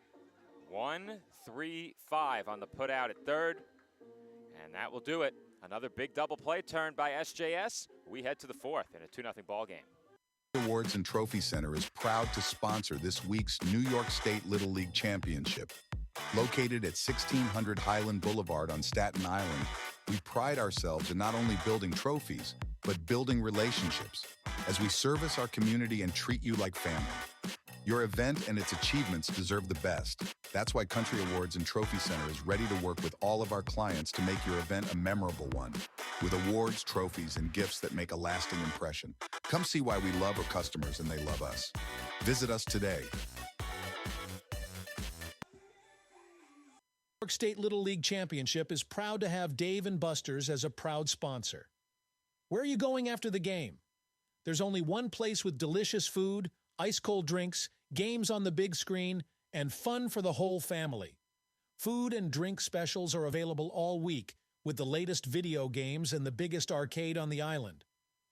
1-3-5 on the put out at third, and that will do it. Another big double play turned by SJS. We head to the 4th in a 2-0 ball game. Awards and Trophy Center is proud to sponsor this week's New York State Little League Championship. Located at 1600 Highland Boulevard on Staten Island, we pride ourselves in not only building trophies, but building relationships as we service our community and treat you like family. Your event and its achievements deserve the best. That's why Country Awards and Trophy Center is ready to work with all of our clients to make your event a memorable one, with awards, trophies, and gifts that make a lasting impression. Come see why we love our customers and they love us. Visit us today. New York State Little League Championship is proud to have Dave & Buster's as a proud sponsor. Where are you going after the game? There's only one place with delicious food, ice-cold drinks, games on the big screen, and fun for the whole family. Food and drink specials are available all week with the latest video games and the biggest arcade on the island.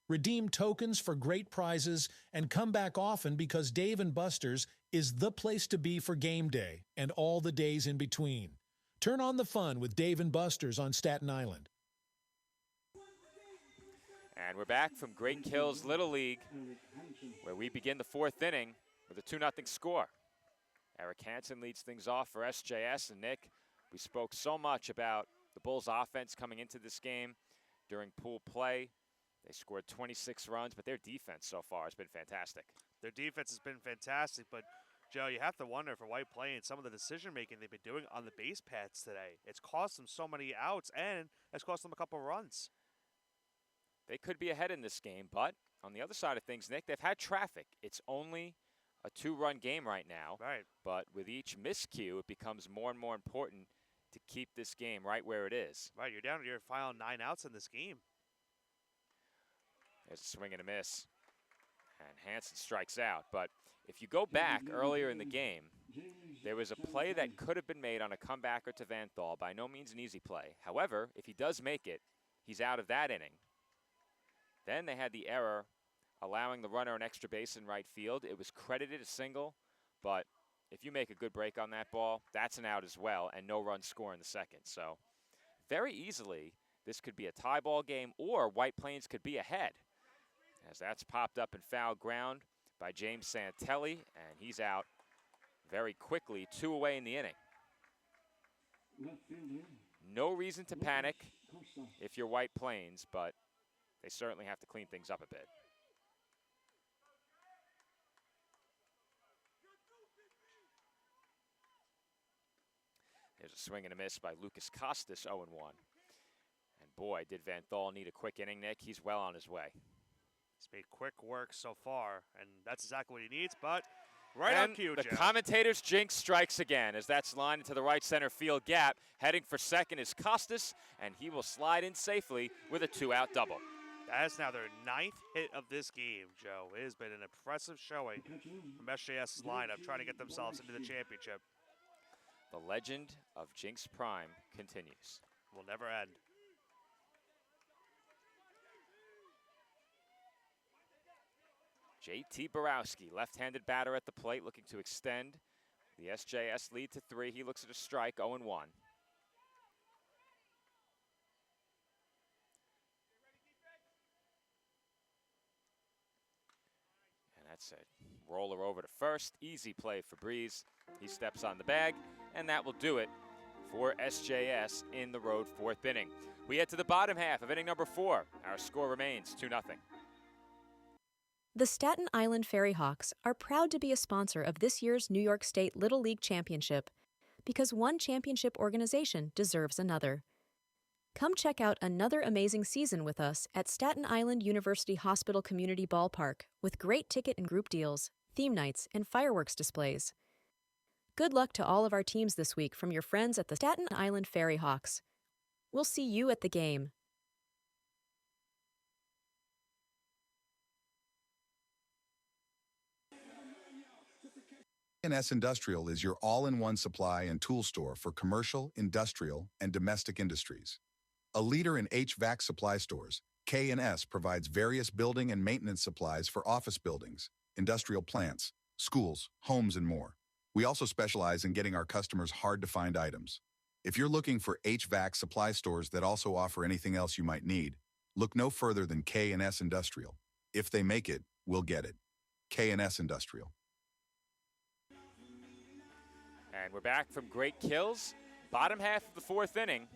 Redeem tokens for great prizes and come back often because Dave & Buster's is the place to be for game day and all the days in between. Turn on the fun with Dave & Buster's on Staten Island. And we're back from Great Kills Little League, where we begin the 4th inning with a 2-0 score. Eric Hansen leads things off for SJS. And Nick, we spoke so much about the Bulls' offense coming into this game during pool play. They scored 26 runs, but their defense so far has been fantastic. Their defense has been fantastic, but Joe, you have to wonder for White Plains, some of the decision-making they've been doing on the base paths today. It's cost them so many outs, and it's cost them a couple runs. They could be ahead in this game, but on the other side of things, Nick, they've had traffic. It's only a 2-run game right now. Right. But with each miscue, it becomes more and more important to keep this game right where it is. Right, you're down to your final 9 outs in this game. There's a swing and a miss. And Hansen strikes out. But if you go back earlier in the game, there was a play that could have been made on a comebacker to Vanthal. By no means an easy play. However, if he does make it, he's out of that inning. Then they had the error allowing the runner an extra base in right field. It was credited a single, but if you make a good break on that ball, that's an out as well, and no run score in the second. So very easily, this could be a tie ball game, or White Plains could be ahead, as that's popped up in foul ground by James Santelli, and he's out very quickly, 2 away in the inning. No reason to panic if you're White Plains, but they certainly have to clean things up a bit. There's a swing and a miss by Lucas Costas, 0-1. And boy, did Vanthal need a quick inning, Nick. He's well on his way. He's made quick work so far, and that's exactly what he needs, but right on cue, the Joe. commentator's jinx strikes again as that's lined into the right center field gap. Heading for second is Costas, and he will slide in safely with a 2-out double. That is now their 9th hit of this game, Joe. It has been an impressive showing from SJS's lineup trying to get themselves into the championship. The legend of Jinx Prime continues. Will never end. JT Borowski, left-handed batter at the plate, looking to extend the SJS lead to 3. He looks at a strike, 0-1. That's a roller over to first. Easy play for Breeze. He steps on the bag, and that will do it for SJS in the road 4th inning. We head to the bottom half of inning number 4. Our score remains 2-0. The Staten Island Ferry Hawks are proud to be a sponsor of this year's New York State Little League Championship because one championship organization deserves another. Come check out another amazing season with us at Staten Island University Hospital Community Ballpark with great ticket and group deals, theme nights, and fireworks displays. Good luck to all of our teams this week from your friends at the Staten Island Ferry Hawks. We'll see you at the game. NYS Industrial is your all-in-one supply and tool store for commercial, industrial, and domestic industries. A leader in HVAC supply stores, K&S provides various building and maintenance supplies for office buildings, industrial plants, schools, homes, and more. We also specialize in getting our customers hard-to-find items. If you're looking for HVAC supply stores that also offer anything else you might need, look no further than K&S Industrial. If they make it, we'll get it. K&S Industrial. And we're back from great kills. Bottom half of the 4th inning.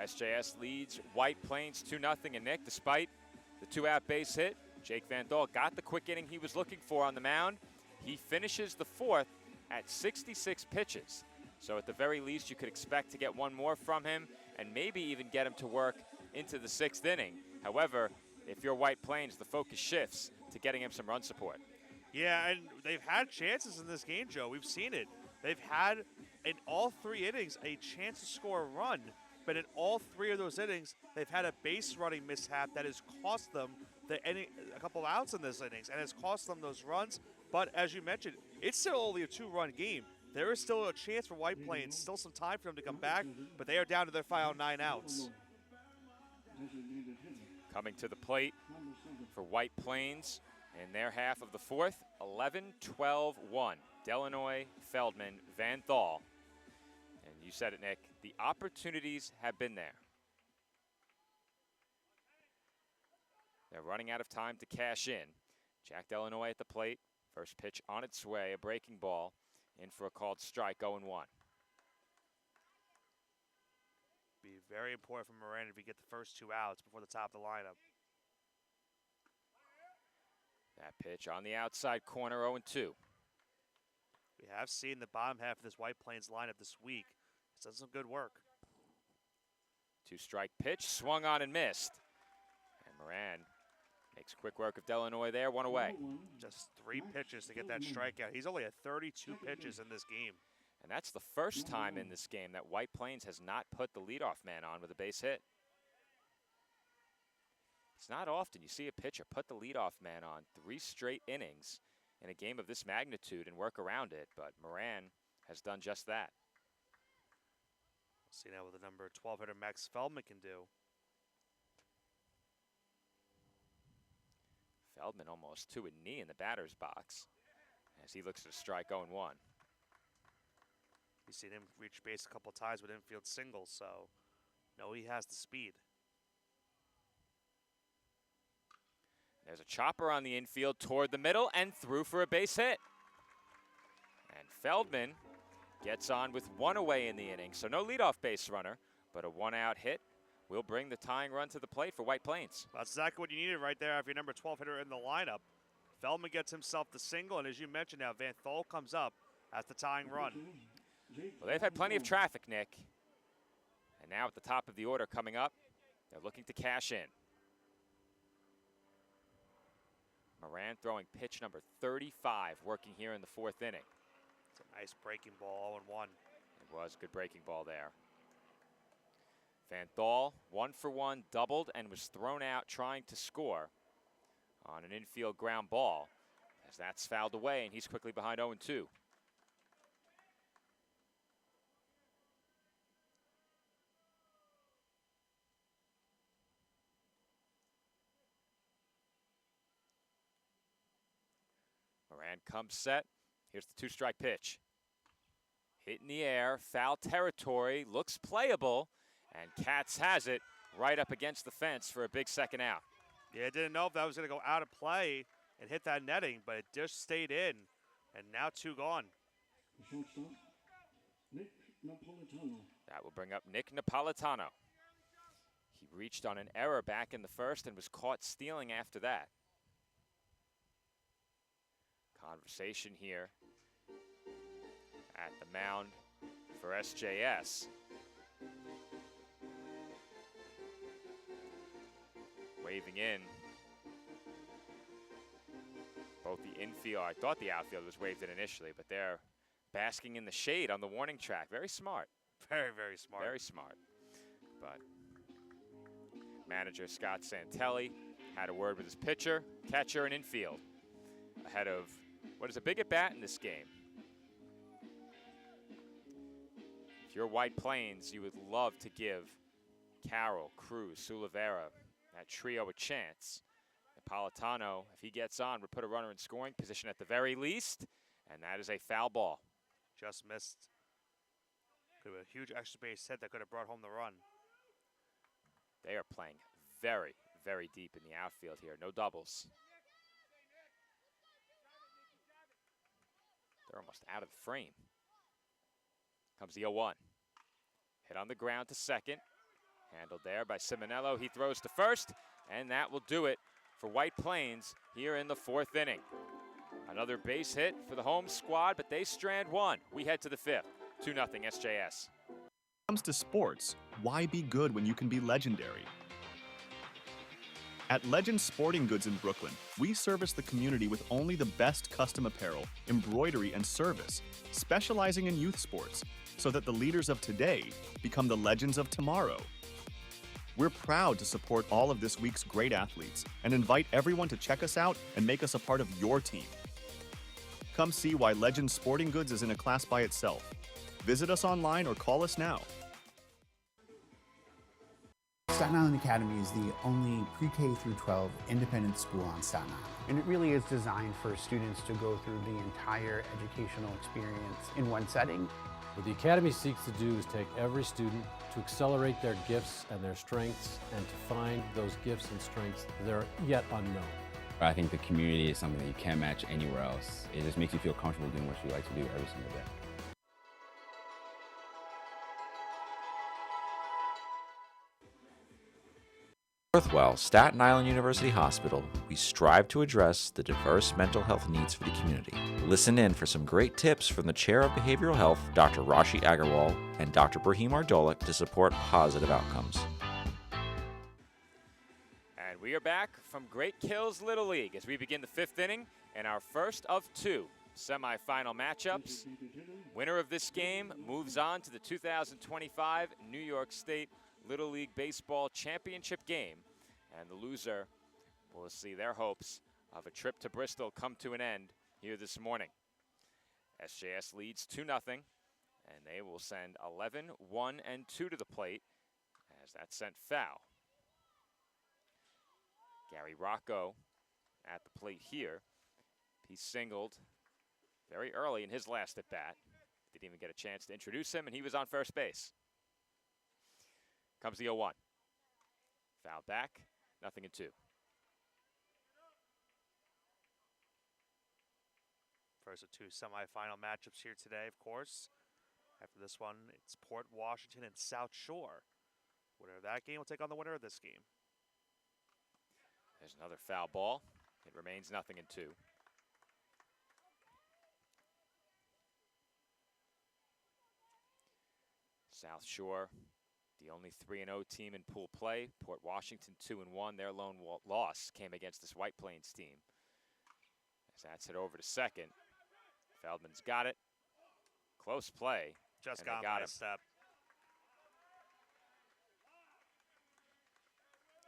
SJS leads White Plains 2-0. And Nick, despite the 2-out base hit, Jake Van Dahl got the quick inning he was looking for on the mound. He finishes the 4th at 66 pitches. So at the very least, you could expect to get one more from him and maybe even get him to work into the 6th inning. However, if you're White Plains, the focus shifts to getting him some run support. Yeah, and they've had chances in this game, Joe. We've seen it. They've had, in all 3 innings, a chance to score a run. But in all 3 of those innings, they've had a base running mishap that has cost them a couple outs in this innings and has cost them those runs. But as you mentioned, it's still only a 2-run game. There is still a chance for White Plains, still some time for them to come back, but they are down to their final 9 outs. Coming to the plate for White Plains in their half of the 4th, 11-12-1. Delanoy, Feldman, Van Dahl. And you said it, Nick, the opportunities have been there. They're running out of time to cash in. Jack Delanoy at the plate. First pitch on its way, a breaking ball. In for a called strike, 0-1. Be very important for Moran if he get the first 2 outs before the top of the lineup. That pitch on the outside corner, 0-2. We have seen the bottom half of this White Plains lineup this week. It's done some good work. 2-strike pitch, swung on and missed. And Moran makes quick work of Delanoy there, 1 away. Just 3 pitches to get that strikeout. He's only at 32 pitches in this game. And that's the first time in this game that White Plains has not put the leadoff man on with a base hit. It's not often you see a pitcher put the leadoff man on 3 straight innings in a game of this magnitude and work around it, but Moran has done just that. We'll see now what the number 12 hitter Max Feldman can do. Feldman almost to a knee in the batter's box as he looks at a strike, 0-1. You've seen him reach base a couple times with infield singles, so no, he has the speed. There's a chopper on the infield toward the middle and through for a base hit. And Feldman gets on with 1 away in the inning, so no leadoff base runner, but a 1-out hit will bring the tying run to the plate for White Plains. That's exactly what you needed right there if your number 12 hitter in the lineup. Feldman gets himself the single, and as you mentioned now, Van Dahl comes up as the tying run. Well, they've had plenty of traffic, Nick. And now at the top of the order coming up, they're looking to cash in. Moran throwing pitch number 35, working here in the 4th inning. It's a nice breaking ball, 0-1. It was a good breaking ball there. Van Thal, 1-for-1, doubled and was thrown out trying to score on an infield ground ball, as that's fouled away, and he's quickly behind 0-2. Moran comes set. Here's the 2-strike pitch. Hit in the air, foul territory, looks playable, and Katz has it right up against the fence for a big second out. Yeah, didn't know if that was going to go out of play and hit that netting, but it just stayed in, and now 2 gone. Shortstop, Nick Napolitano. That will bring up Nick Napolitano. He reached on an error back in the 1st and was caught stealing after that. Conversation here at the mound for SJS. Waving in. Both the infield, I thought the outfield was waved in initially, but they're basking in the shade on the warning track. Very smart. Very, very smart. Very smart. But manager Scott Santelli had a word with his pitcher, catcher, and infield ahead of what is a big at-bat in this game. If you're White Plains, you would love to give Carroll, Cruz, Sulivera, that trio a chance. Napolitano, if he gets on, would put a runner in scoring position at the very least, and that is a foul ball. Just missed. Could have a huge extra base hit that could have brought home the run. They are playing very, very deep in the outfield here. No doubles. They're almost out of the frame. Comes the 0-1. Hit on the ground to second. Handled there by Simonello. He throws to first, and that will do it for White Plains here in the 4th inning. Another base hit for the home squad, but they strand 1. We head to the 5th. 2-0 SJS. When it comes to sports, why be good when you can be legendary? At Legend Sporting Goods in Brooklyn, we service the community with only the best custom apparel, embroidery, and service, specializing in youth sports, so that the leaders of today become the legends of tomorrow. We're proud to support all of this week's great athletes and invite everyone to check us out and make us a part of your team. Come see why Legend Sporting Goods is in a class by itself. Visit us online or call us now. Staten Island Academy is the only pre-K through 12 independent school on Staten Island. And it really is designed for students to go through the entire educational experience in one setting. What the Academy seeks to do is take every student to accelerate their gifts and their strengths and to find those gifts and strengths that are yet unknown. I think the community is something that you can't match anywhere else. It just makes you feel comfortable doing what you like to do every single day. Northwell, Staten Island University Hospital, we strive to address the diverse mental health needs for the community. Listen in for some great tips from the Chair of Behavioral Health, Dr. Rashi Agarwal, and Dr. Brahim Ardolik to support positive outcomes. And we are back from Great Kills Little League as we begin the 5th inning and our first of 2 semifinal matchups. Winner of this game moves on to the 2025 New York State Little League Baseball Championship game, and the loser will see their hopes of a trip to Bristol come to an end here this morning. SJS leads 2-0, and they will send 11, 1, and 2 to the plate as that's sent foul. Gary Rocco at the plate here. He singled very early in his last at bat. Didn't even get a chance to introduce him, and he was on first base. Comes the 0-1. Foul back, 0-2. First of 2 semifinal matchups here today, of course. After this one, it's Port Washington and South Shore. Winner of that game will take on the winner of this game. There's another foul ball. It remains 0-2. South Shore, the only 3-0 team in pool play. Port Washington 2-1. Their lone loss came against this White Plains team. As that's hit over to second. Feldman's got it. Close play. Just and they got got by a him. step.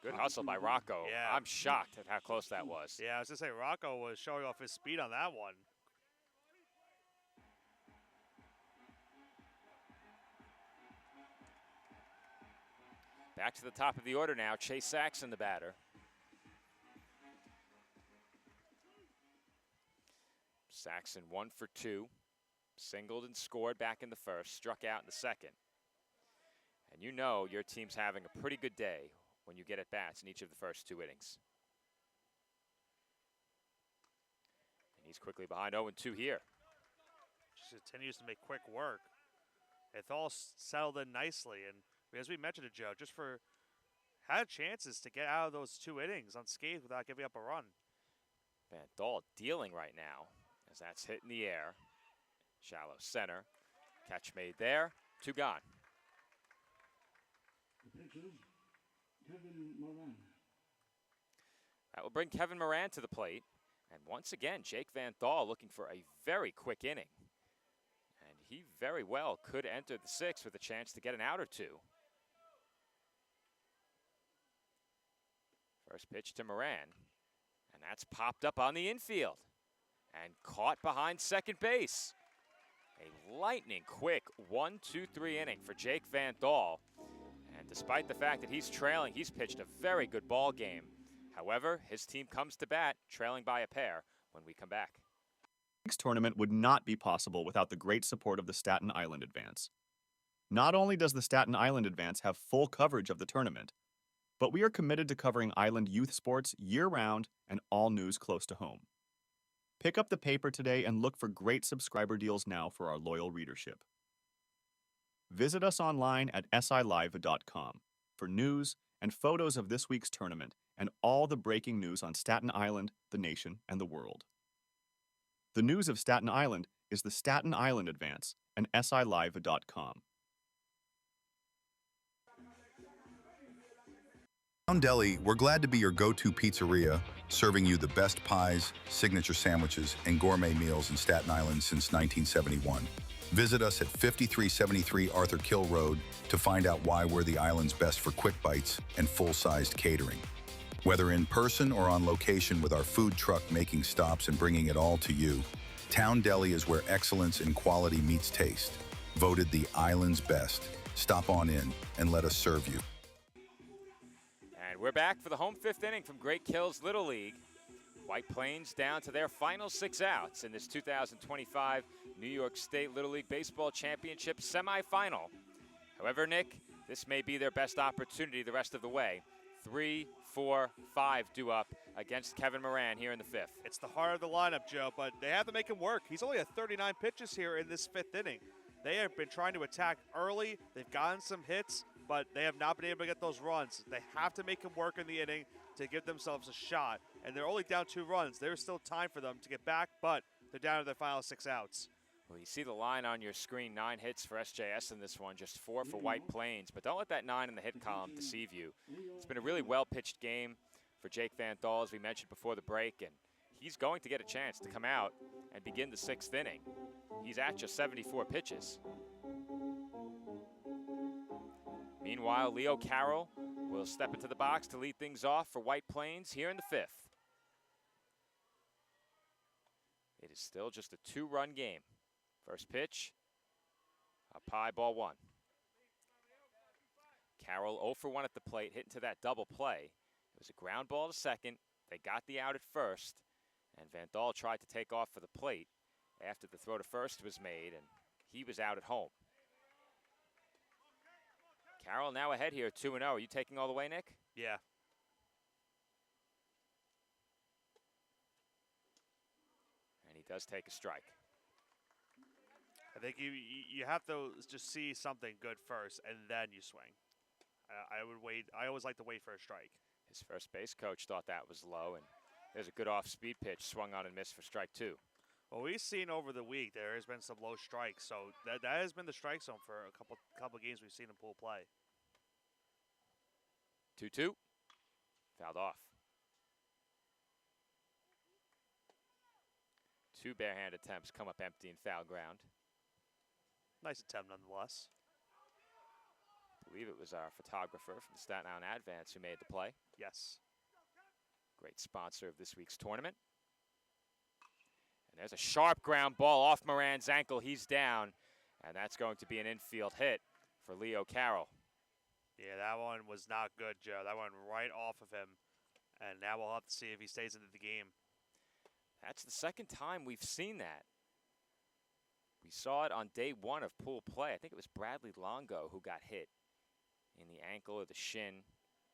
Good hustle by Rocco. Yeah. I'm shocked at how close that was. Yeah, I was going to say, Rocco was showing off his speed on that one. Back to the top of the order now. Chase Saxon, the batter. Saxon 1 for 2. Singled and scored back in the first. Struck out in the second. And you know your team's having a pretty good day when you get at bats in each of the first 2 innings. And he's quickly behind 0-2 here. Just continues to make quick work. It's all settled in nicely. And as we mentioned to Joe, just for had chances to get out of those 2 innings unscathed without giving up a run. Van Dahl dealing right now as that's hit in the air. Shallow center. Catch made there. 2 gone. The pitcher, Kevin Moran. That will bring Kevin Moran to the plate. And once again, Jake Van Dahl looking for a very quick inning. And he very well could enter the 6th with a chance to get an out or 2. First pitch to Moran. And that's popped up on the infield. And caught behind second base. A lightning quick 1-2-3 inning for Jake Van Dahl. And despite the fact that he's trailing, he's pitched a very good ball game. However, his team comes to bat, trailing by a pair when we come back. This tournament would not be possible without the great support of the Staten Island Advance. Not only does the Staten Island Advance have full coverage of the tournament, but we are committed to covering Island youth sports year-round and all news close to home. Pick up the paper today and look for great subscriber deals now for our loyal readership. Visit us online at silive.com for news and photos of this week's tournament and all the breaking news on Staten Island, the nation, and the world. The news of Staten Island is the Staten Island Advance and silive.com. Town Deli, we're glad to be your go-to pizzeria, serving you the best pies, signature sandwiches, and gourmet meals in Staten Island since 1971. Visit us at 5373 Arthur Kill Road to find out why we're the island's best for quick bites and full-sized catering. Whether in person or on location with our food truck making stops and bringing it all to you, Town Deli is where excellence in quality meets taste. Voted the island's best. Stop on in and let us serve you. And we're back for the home 5th inning from Great Kills Little League. White Plains down to their final 6 outs in this 2025 New York State Little League Baseball Championship semifinal. However, Nick, this may be their best opportunity the rest of the way. 3, 4, 5 due up against Kevin Moran here in the 5th. It's the heart of the lineup, Joe, but they have to make him work. He's only at 39 pitches here in this 5th inning. They have been trying to attack early. They've gotten some hits, but they have not been able to get those runs. They have to make him work in the inning to give themselves a shot. And they're only down 2 runs. There's still time for them to get back, but they're down to their final 6 outs. Well, you see the line on your screen, 9 hits for SJS in this one, just 4 for White Plains. But don't let that 9 in the hit column deceive you. It's been a really well-pitched game for Jake Van Dahl, as we mentioned before the break, and he's going to get a chance to come out and begin the 6th inning. He's at just 74 pitches. Meanwhile, Leo Carroll will step into the box to lead things off for White Plains here in the 5th. It is still just a 2-run game. First pitch, up high, ball 1. Carroll 0 for 1 at the plate, hit into that double play. It was a ground ball to second. They got the out at first, and Van Dahl tried to take off for the plate after the throw to first was made, and he was out at home. Carroll now ahead here, 2-0. Are you taking all the way, Nick? Yeah. And he does take a strike. I think you have to just see something good first, and then you swing. I would wait. I always like to wait for a strike. His first base coach thought that was low, and there's a good off-speed pitch swung on and missed for strike 2. Well, we've seen over the week there has been some low strikes, so that has been the strike zone for a couple games we've seen him pull play. 2 barehand attempts come up empty in foul ground. Nice attempt nonetheless. I believe it was our photographer from the Staten Island Advance who made the play. Yes. Great sponsor of this week's tournament. And there's a sharp ground ball off Moran's ankle. He's down, and that's going to be an infield hit for Leo Carroll. Yeah, that one was not good, Joe. That went right off of him. And now we'll have to see if he stays into the game. That's the second time we've seen that. We saw it on day 1 of pool play. I think it was Bradley Longo who got hit in the ankle or the shin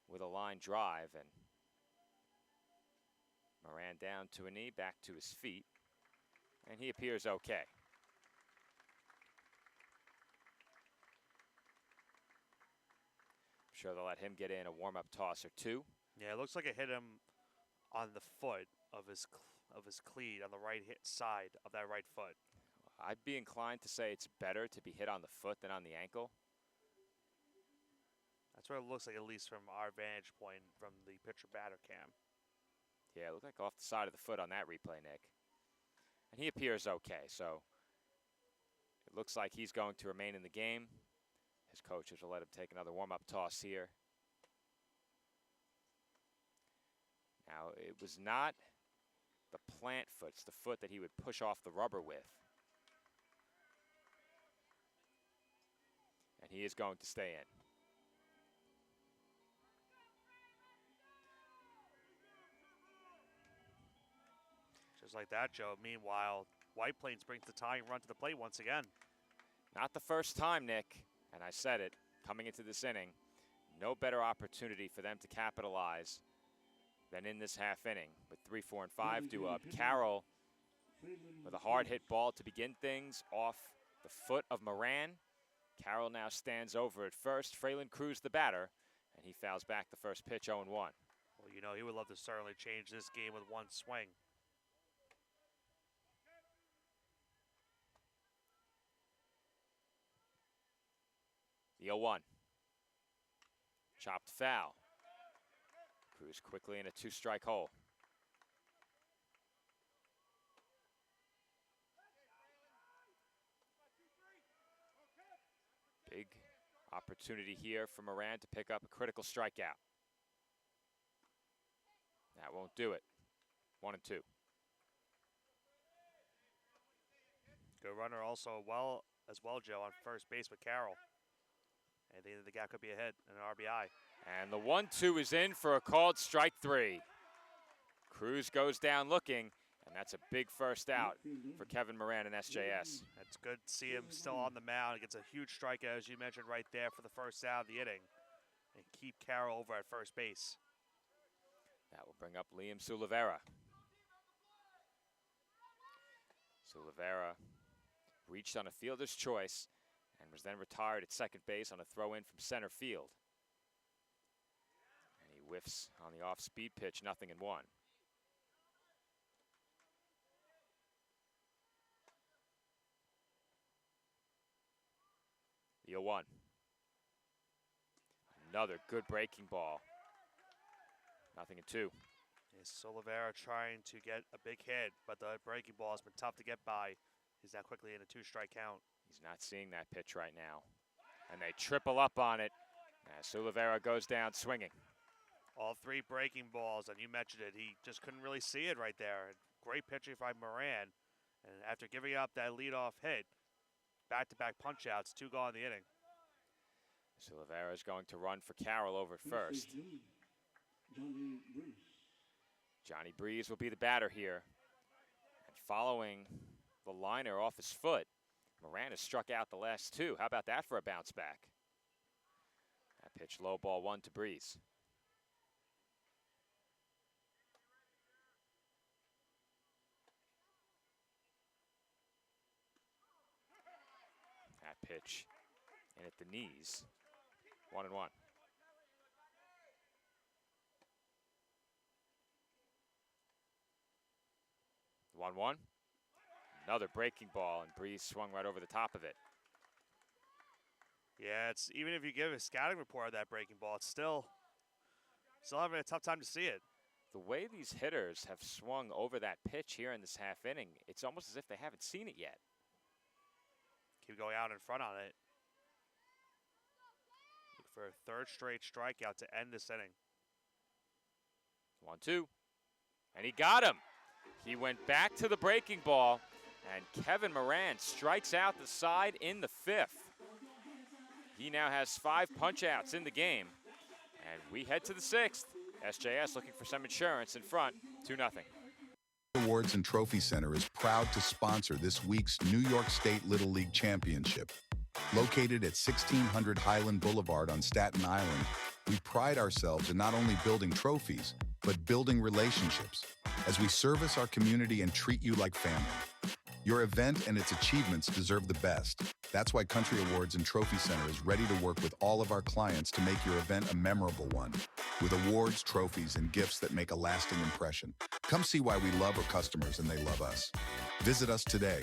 with a line drive. And Moran down to a knee, back to his feet. And he appears okay. I'm sure they'll let him get in a warm-up toss or 2. Yeah, it looks like it hit him on the foot of his cleat on the right side of that right foot. I'd be inclined to say it's better to be hit on the foot than on the ankle. That's what it looks like, at least from our vantage point from the pitcher-batter cam. Yeah, it looked like off the side of the foot on that replay, Nick. And he appears okay, so it looks like he's going to remain in the game. His coaches will let him take another warm-up toss here. Now, it was not the plant foot. It's the foot that he would push off the rubber with. And he is going to stay in. Just like that, Joe. Meanwhile, White Plains brings the tying run to the plate once again. Not the first time, Nick. And I said it, coming into this inning, no better opportunity for them to capitalize than in this half inning. With 3, 4, and 5 due up. Carroll with a hard hit ball to begin things off the foot of Moran. Carroll now stands over at first. Fralin Cruz the batter, and he fouls back the first pitch 0-1. Well, you know, he would love to certainly change this game with one swing. The 0-1. Chopped foul. Cruz quickly in a 2-strike hole. Big opportunity here for Moran to pick up a critical strikeout. That won't do it. 1 and 2. Good runner also as well, Joe, on first base with Carroll. And the gap could be a hit and an RBI. And the 1-2 is in for a called strike 3. Cruz goes down looking, and that's a big first out for Kevin Moran and SJS. It's good to see him still on the mound. He gets a huge strikeout, as you mentioned, right there for the first out of the inning. And keep Carroll over at first base. That will bring up Liam Sulivera. Sulivera reached on a fielder's choice and was then retired at second base on a throw-in from center field. And he whiffs on the off-speed pitch, 0-1. The 0-1. Another good breaking ball. 0-2. Yes, Solivera trying to get a big hit, but the breaking ball has been tough to get by. He's now quickly in a 2-strike count. He's not seeing that pitch right now. And they triple up on it as Solivera goes down swinging. All 3 breaking balls, and you mentioned it. He just couldn't really see it right there. Great pitching by Moran. And after giving up that leadoff hit, back-to-back punch-outs, 2 gone in the inning. Solivera is going to run for Carroll over at first. Johnny Breeze will be the batter here. And following the liner off his foot, Moran has struck out the last 2. How about that for a bounce back? That pitch low, ball 1 to Breeze. That pitch in at the knees. 1-1. 1-1. Another breaking ball, and Breeze swung right over the top of it. Yeah, it's even if you give a scouting report of that breaking ball, it's still having a tough time to see it. The way these hitters have swung over that pitch here in this half inning, it's almost as if they haven't seen it yet. Keep going out in front on it. Look for a third straight strikeout to end this inning. 1-2. And he got him. He went back to the breaking ball, and Kevin Moran strikes out the side in the 5th. He now has 5 punch-outs in the game. And we head to the 6th. SJS looking for some insurance in front, 2-0. Awards and Trophy Center is proud to sponsor this week's New York State Little League Championship. Located at 1600 Highland Boulevard on Staten Island, we pride ourselves in not only building trophies, but building relationships as we service our community and treat you like family. Your event and its achievements deserve the best. That's why Country Awards and Trophy Center is ready to work with all of our clients to make your event a memorable one, with awards, trophies, and gifts that make a lasting impression. Come see why we love our customers and they love us. Visit us today.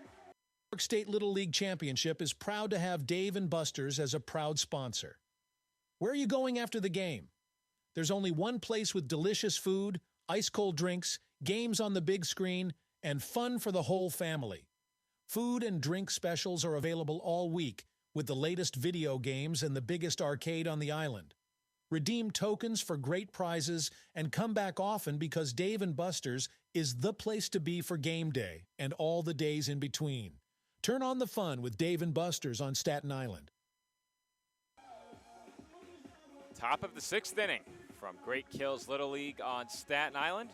New York State Little League Championship is proud to have Dave & Buster's as a proud sponsor. Where are you going after the game? There's only one place with delicious food, ice-cold drinks, games on the big screen, and fun for the whole family. Food and drink specials are available all week with the latest video games and the biggest arcade on the island. Redeem tokens for great prizes and come back often because Dave & Buster's is the place to be for game day and all the days in between. Turn on the fun with Dave & Buster's on Staten Island. Top of the 6th inning from Great Kills Little League on Staten Island.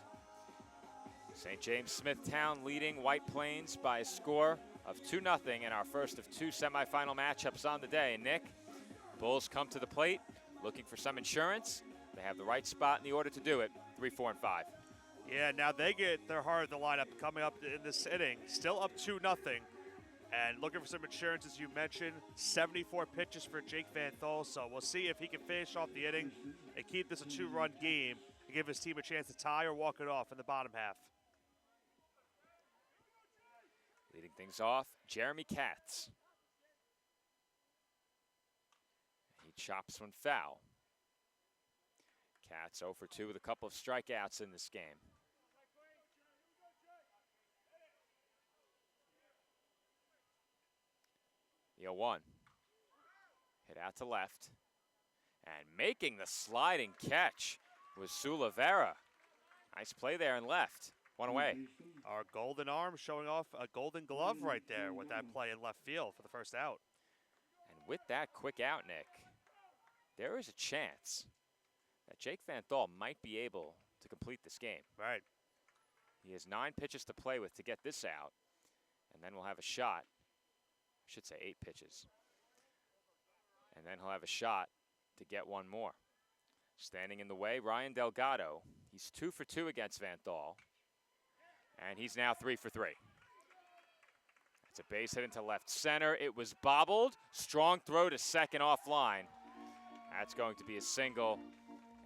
St. James Smithtown leading White Plains by a score of 2-0 in our first of 2 semifinal matchups on the day. Nick, Bulls come to the plate looking for some insurance. They have the right spot in the order to do it, 3, 4, and 5. Yeah, now they get their heart of the lineup coming up in this inning. Still up 2-0. And looking for some insurance, as you mentioned, 74 pitches for Jake Van Thol. So we'll see if he can finish off the inning and keep this a 2-run game and give his team a chance to tie or walk it off in the bottom half. Leading things off, Jeremy Katz. He chops one foul. Katz 0 for 2 with a couple of strikeouts in this game. The 0-1. Hit out to left. And making the sliding catch was Sulavera. Nice play there and left. One away. Our golden arm showing off a golden glove right there with that play in left field for the first out. And with that quick out, Nick, there is a chance that Jake Van Thol might be able to complete this game. Right. He has 9 pitches to play with to get this out. And then we'll have a shot. I should say 8 pitches. And then he'll have a shot to get one more. Standing in the way, Ryan Delgado. He's 2 for 2 against Van Thol. And he's now 3 for 3. It's a base hit into left center. It was bobbled. Strong throw to second offline. That's going to be a single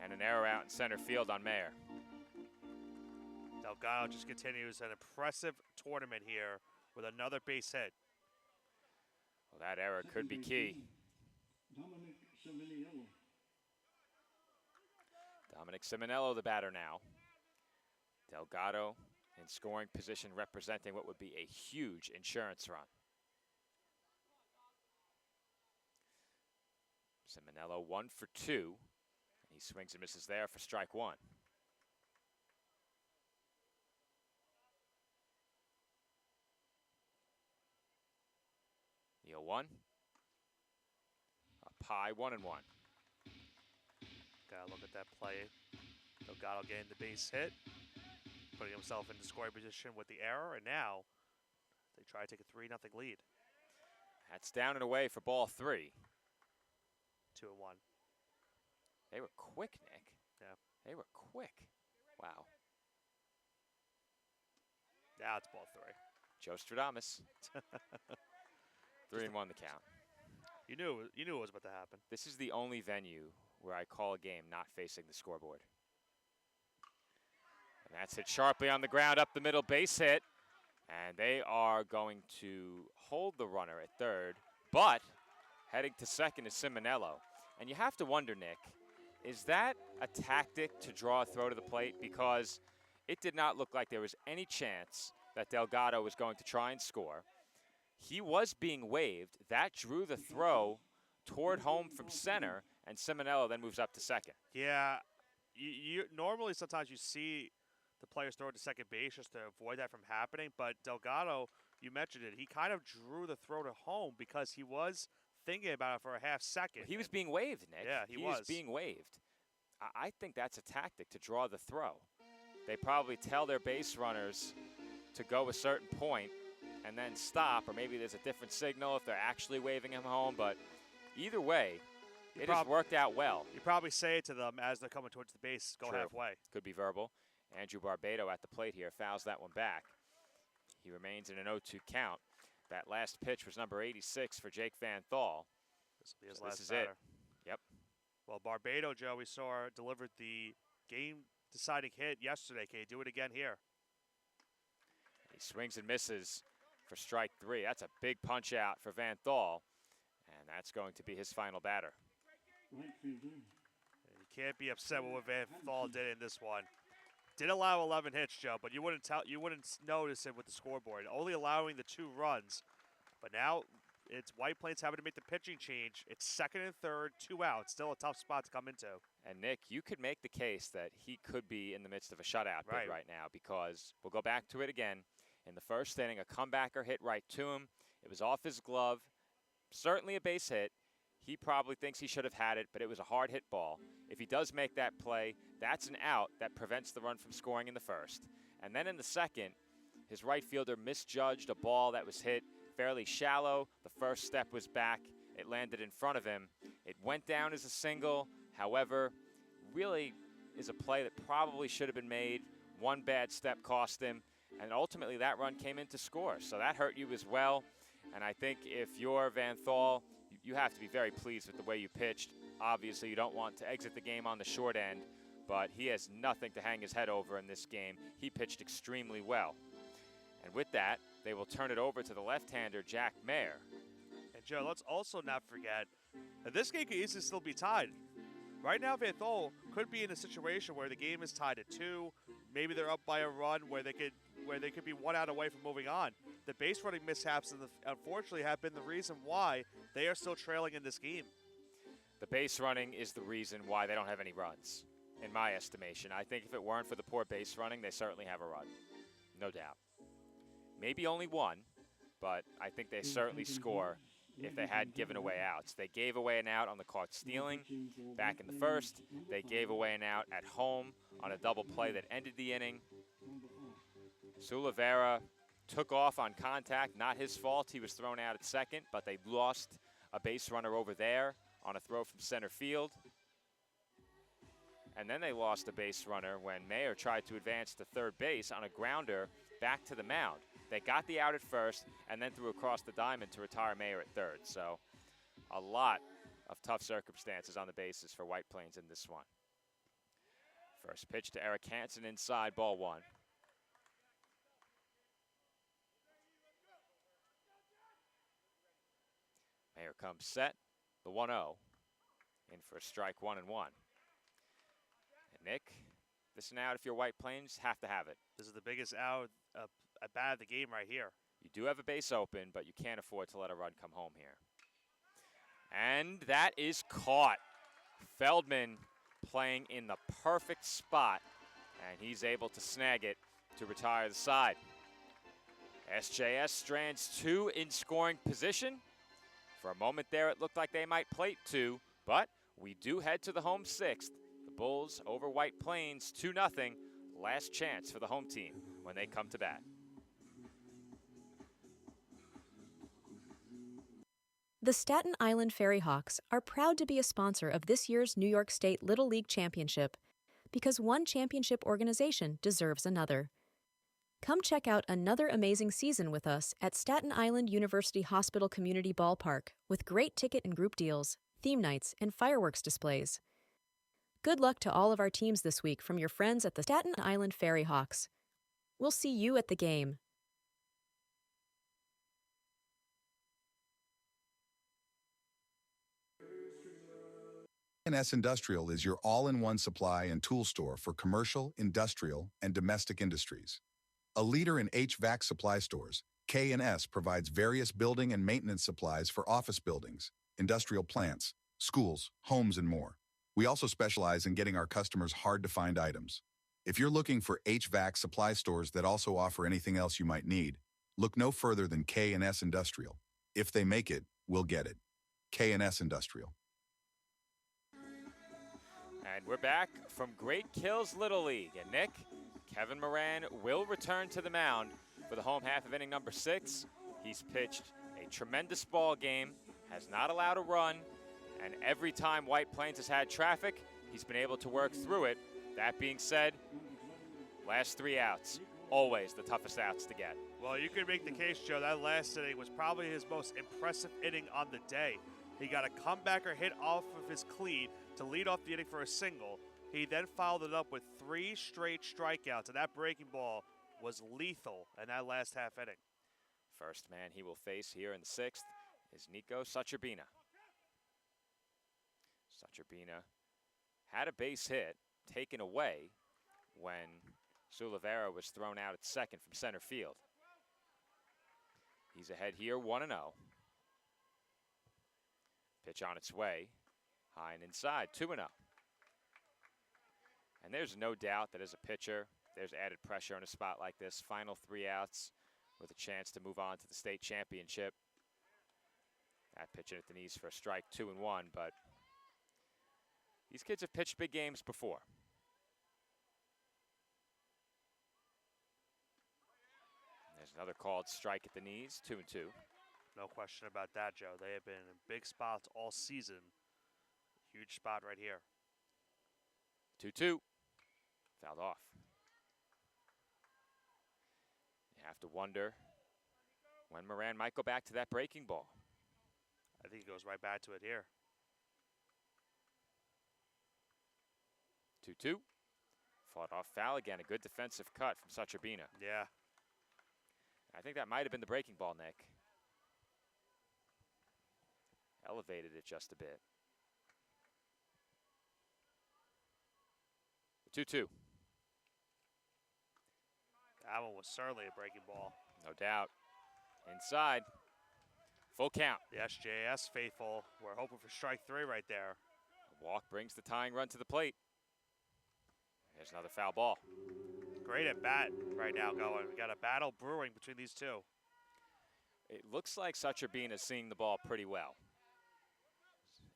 and an error out in center field on Mayer. Delgado just continues an impressive tournament here with another base hit. Well, that error could be key. Dominic Simonello, the batter now. Delgado in scoring position, representing what would be a huge insurance run. Simonello 1 for 2. He swings and misses there for strike 1. The 0-1. A pie 1-1. Gotta look at that play. Delgado getting the base hit, putting himself into scoring position with the error, and now they try to take a 3-0 lead. That's down and away for ball 3. 2-1. They were quick, Nick. Yeah. They were quick. Wow. Now it's ball 3. Joe Stradamus. 3-1 the count. You knew it was about to happen. This is the only venue where I call a game not facing the scoreboard. And that's hit sharply on the ground, up the middle, base hit. And they are going to hold the runner at third, but heading to second is Simonello. And you have to wonder, Nick, Is that a tactic to draw a throw to the plate? Because it did not look like there was any chance that Delgado was going to try and score. He was being waved. That drew the throw toward home from center, and Simonello then moves up to second. Yeah, you normally sometimes you see the players throw it to second base just to avoid that from happening, but Delgado, you mentioned it, he kind of drew the throw to home because he was thinking about it for a half second. He was being waved, Nick. Yeah, he was being waved. I think that's a tactic to draw the throw. They probably tell their base runners to go a certain point and then stop, or maybe there's a different signal if they're actually waving him home, but either way, it has worked out well. You probably say it to them as they're coming towards the base, go True. halfway. Could be verbal. Andrew Barbado at the plate here fouls that one back. He remains in an 0-2 count. That last pitch was number 86 for Jake Van Thal. This will be his So last this is batter. it. Yep. Well, Barbado, Joe, we saw delivered the game-deciding hit yesterday. Can you do it again here? He swings and misses for strike 3. That's a big punch out for Van Thal, and that's going to be his final batter. You can't be upset with what Van Thal did in this one. Did allow 11 hits, Joe, but you wouldn't notice it with the scoreboard. Only allowing the 2 runs, but now it's White Plains having to make the pitching change. It's second and third, 2 outs. Still a tough spot to come into. And Nick, you could make the case that he could be in the midst of a shutout bid right now, because we'll go back to it again. In the first inning, a comebacker hit right to him. It was off his glove. Certainly a base hit. He probably thinks he should have had it, but it was a hard hit ball. If he does make that play, that's an out that prevents the run from scoring in the first. And then in the second, his right fielder misjudged a ball that was hit fairly shallow. The first step was back. It landed in front of him. It went down as a single. However, really is a play that probably should have been made. One bad step cost him, and ultimately that run came in to score. So that hurt you as well. And I think if you're Van Thal, you have to be very pleased with the way you pitched. Obviously, you don't want to exit the game on the short end, but he has nothing to hang his head over in this game. He pitched extremely well. And with that, they will turn it over to the left-hander, Jack Mayer. And Joe, let's also not forget that this game could easily still be tied. Right now, Van Thal could be in a situation where the game is tied at 2. Maybe they're up by a run where they could be 1 out away from moving on. The base running mishaps, unfortunately, have been the reason why they are still trailing in this game. The base running is the reason why they don't have any runs, in my estimation. I think if it weren't for the poor base running, they certainly have a run, no doubt. Maybe only 1, but I think they certainly score if they hadn't given away outs. They gave away an out on the caught stealing back in the first. They gave away an out at home on a double play that ended the inning. Sulavera took off on contact, not his fault. He was thrown out at second, but they lost a base runner over there on a throw from center field. And then they lost a base runner when Mayer tried to advance to third base on a grounder back to the mound. They got the out at first and then threw across the diamond to retire Mayer at third. So a lot of tough circumstances on the bases for White Plains in this one. First pitch to Eric Hansen inside, ball 1. Mayer comes set, the 1-0, in for a strike 1-1. And Nick, this an out if you're White Plains, have to have it. This is the biggest out at bat of the game right here. You do have a base open, but you can't afford to let a run come home here. And that is caught. Feldman playing in the perfect spot, and he's able to snag it to retire the side. SJS strands 2 in scoring position. For a moment there, it looked like they might plate 2, but we do head to the home 6th. The Bulls over White Plains 2-0. Last chance for the home team when they come to bat. The Staten Island Ferry Hawks are proud to be a sponsor of this year's New York State Little League Championship because one championship organization deserves another. Come check out another amazing season with us at Staten Island University Hospital Community Ballpark with great ticket and group deals, theme nights, and fireworks displays. Good luck to all of our teams this week from your friends at the Staten Island Ferry Hawks. We'll see you at the game. K&S Industrial is your all-in-one supply and tool store for commercial, industrial, and domestic industries. A leader in HVAC supply stores, K&S provides various building and maintenance supplies for office buildings, industrial plants, schools, homes, and more. We also specialize in getting our customers hard-to-find items. If you're looking for HVAC supply stores that also offer anything else you might need, look no further than K&S Industrial. If they make it, we'll get it. K&S Industrial. And we're back from Great Kills Little League. And Nick, Kevin Moran will return to the mound for the home half of inning number 6. He's pitched a tremendous ball game, has not allowed a run, and every time White Plains has had traffic, he's been able to work through it. That being said, last 3 outs, always the toughest outs to get. Well, you could make the case, Joe, that last inning was probably his most impressive inning on the day. He got a comebacker hit off of his cleat to lead off the inning for a single. He then followed it up with 3 straight strikeouts, and that breaking ball was lethal in that last half inning. First man he will face here in the 6th is Nico Sucherbina. Sucherbina had a base hit taken away when Sulivera was thrown out at second from center field. He's ahead here 1-0. Pitch on its way, high and inside, 2-0. And there's no doubt that as a pitcher, there's added pressure on a spot like this. Final 3 outs with a chance to move on to the state championship. That pitching at the knees for a strike, 2-1, but these kids have pitched big games before. There's another called strike at the knees, 2-2. No question about that, Joe. They have been in big spots all season. Huge spot right here. 2-2. Fouled off. You have to wonder when Moran might go back to that breaking ball. I think he goes right back to it here. 2-2. Fought off foul again. A good defensive cut from Sucherbina. Yeah. I think that might have been the breaking ball, Nick. Elevated it just a bit. 2-2. That one was certainly a breaking ball. No doubt. Inside. Full count. The SJS faithful, we're hoping for strike 3 right there. A walk brings the tying run to the plate. There's another foul ball. Great at bat right now going. We got a battle brewing between these two. It looks like Sucherbina is seeing the ball pretty well.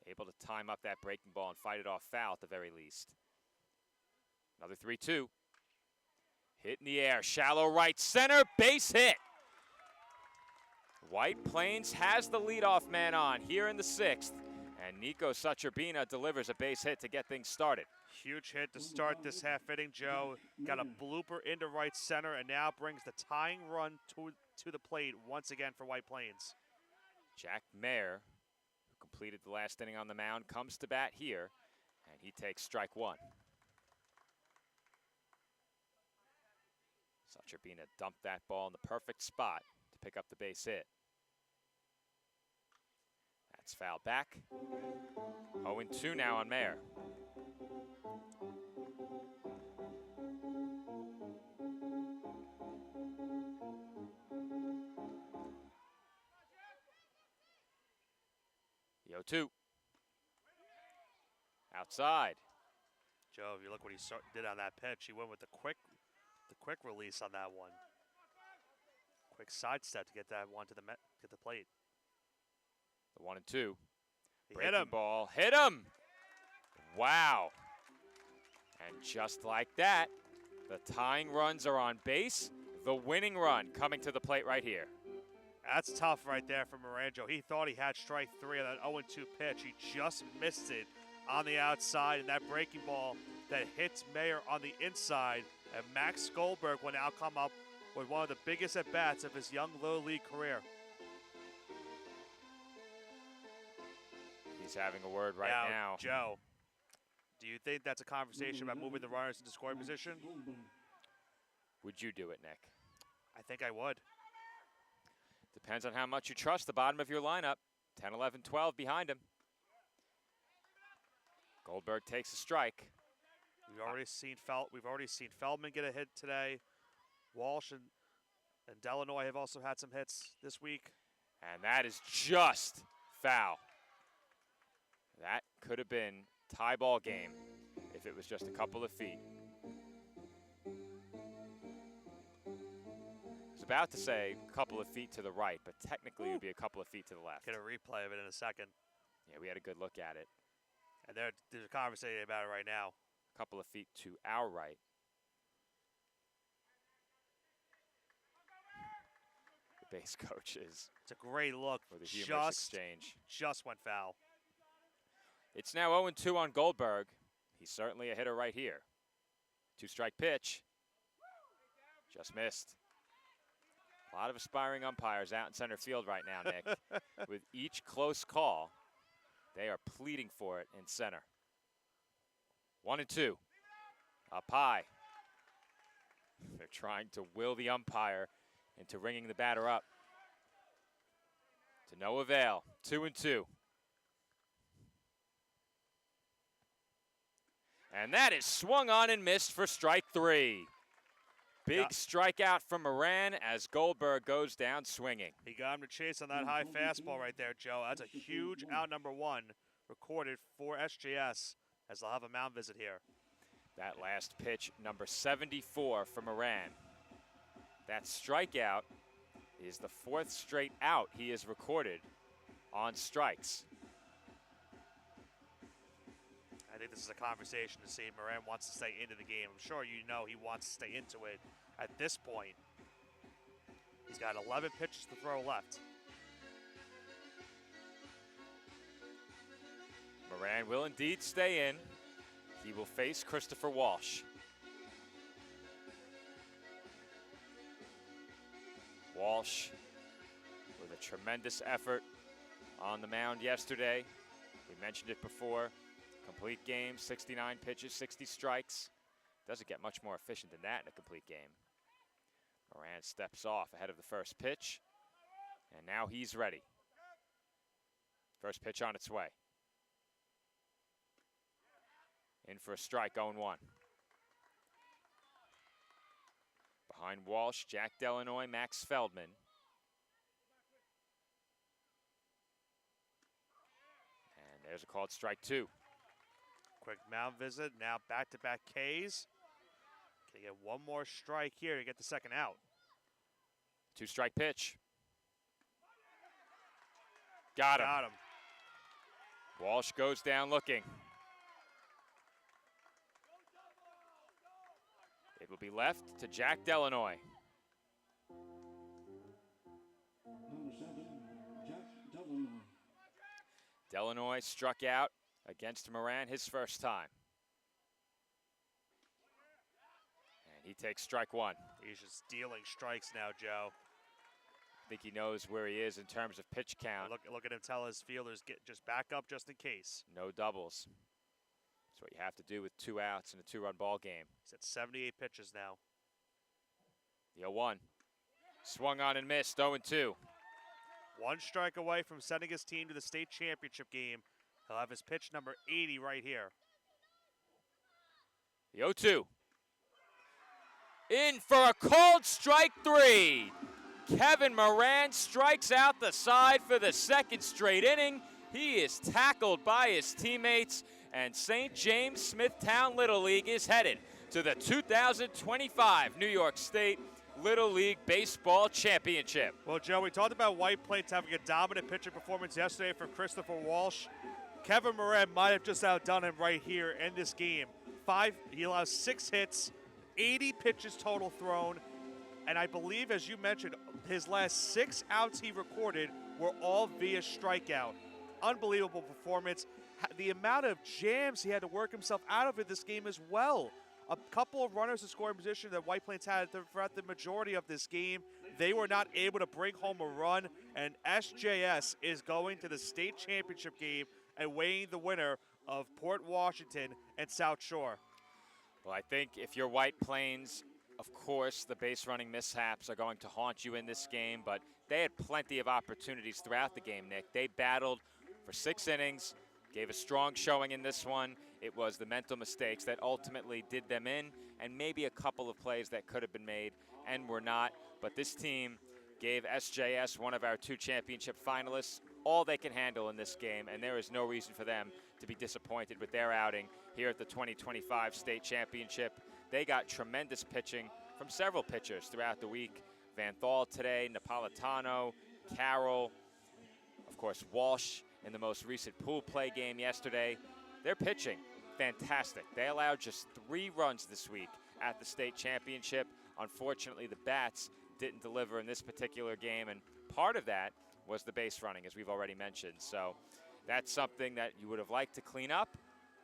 Able to time up that breaking ball and fight it off foul at the very least. Another 3-2. Hit in the air, shallow right center, base hit. White Plains has the leadoff man on here in the 6th, and Nico Sucherbina delivers a base hit to get things started. Huge hit to start this half inning, Joe. Got a blooper into right center and now brings the tying run to the plate once again for White Plains. Jack Mayer, who completed the last inning on the mound, comes to bat here, and he takes strike 1. Sucherbina dumped that ball in the perfect spot to pick up the base hit. That's fouled back. 0-2 now on Mayer. The 0-2. Outside. Joe, if you look what he did on that pitch, he went with the quick release on that one. Quick sidestep to get that one to get the plate. The 1-2. He hit him. Ball. Hit him. Wow. And just like that, the tying runs are on base. The winning run coming to the plate right here. That's tough right there for Moranjo. He thought he had strike 3 on that 0-2 pitch. He just missed it on the outside, and that breaking ball that hits Mayer on the inside. And Max Goldberg will now come up with one of the biggest at-bats of his young Little League career. He's having a word right now. Joe, do you think that's a conversation about moving the runners into scoring position? Would you do it, Nick? I think I would. Depends on how much you trust the bottom of your lineup. 10, 11, 12 behind him. Goldberg takes a strike. We've already seen Feldman get a hit today. Walsh and Delanoy have also had some hits this week. And that is just foul. That could have been tie ball game if it was just a couple of feet. I was about to say a couple of feet to the right, but technically it would be a couple of feet to the left. Get a replay of it in a second. Yeah, we had a good look at it. And there's a conversation about it right now. A couple of feet to our right. The base coach is. It's a great look for the humorous exchange. Just went foul. It's now 0-2 on Goldberg. He's certainly a hitter right here. 2-strike pitch. Just missed. A lot of aspiring umpires out in center field right now, Nick. With each close call, they are pleading for it in center. 1-2. Up high. They're trying to will the umpire into ringing the batter up. To no avail. 2-2. And that is swung on and missed for strike 3. Big strikeout from Moran as Goldberg goes down swinging. He got him to chase on that high fastball right there, Joe. That's a huge out number 1 recorded for SJS as they'll have a mound visit here. That last pitch, number 74 for Moran. That strikeout is the 4th straight out he has recorded on strikes. I think this is a conversation to see if Moran wants to stay into the game. I'm sure you know he wants to stay into it at this point. He's got 11 pitches to throw left. Moran will indeed stay in. He will face Christopher Walsh. Walsh with a tremendous effort on the mound yesterday. We mentioned it before. Complete game, 69 pitches, 60 strikes. Doesn't get much more efficient than that in a complete game. Moran steps off ahead of the first pitch, and now he's ready. First pitch on its way. In for a strike, 0-1. Behind Walsh, Jack Delanoy, Max Feldman. And there's a called strike 2. Quick mound visit, now back-to-back Ks. Can get one more strike here to get the second out. 2-strike pitch. Got him. Walsh goes down looking. It will be left to Jack Delanoy. Number 7, Jack Delanoy. Delanoy struck out against Moran his first time. And he takes strike 1. He's just dealing strikes now, Joe. I think he knows where he is in terms of pitch count. Look at him tell his fielders, just back up just in case. No doubles. That's what you have to do with 2 outs in a 2-run ball game. He's at 78 pitches now. The 0-1. Swung on and missed, 0-2. 1 strike away from sending his team to the state championship game. He'll have his pitch number 80 right here. The 0-2. In for a called strike 3. Kevin Moran strikes out the side for the 2nd straight inning. He is tackled by his teammates, and St. James Smithtown Little League is headed to the 2025 New York State Little League Baseball Championship. Well, Joe, we talked about White Plains having a dominant pitching performance yesterday for Christopher Walsh. Kevin Moran might have just outdone him right here in this game. He allows 6 hits, 80 pitches total thrown, and I believe, as you mentioned, his last 6 outs he recorded were all via strikeout. Unbelievable performance. The amount of jams he had to work himself out of in this game as well. A couple of runners in scoring position that White Plains had throughout the majority of this game. They were not able to bring home a run, and SJS is going to the state championship game and weighing the winner of Port Washington and South Shore. Well, I think if you're White Plains, of course, the base running mishaps are going to haunt you in this game, but they had plenty of opportunities throughout the game, Nick. They battled for 6 innings. gave a strong showing in this one. It was the mental mistakes that ultimately did them in, and maybe a couple of plays that could have been made and were not. But this team gave SJS, one of our 2 championship finalists, all they can handle in this game, and there is no reason for them to be disappointed with their outing here at the 2025 state championship. They got tremendous pitching from several pitchers throughout the week. Van Thal today, Napolitano, Carroll, of course Walsh in the most recent pool play game yesterday. They're pitching fantastic. They allowed just 3 runs this week at the state championship. Unfortunately, the bats didn't deliver in this particular game, and part of that was the base running, as we've already mentioned. So that's something that you would have liked to clean up.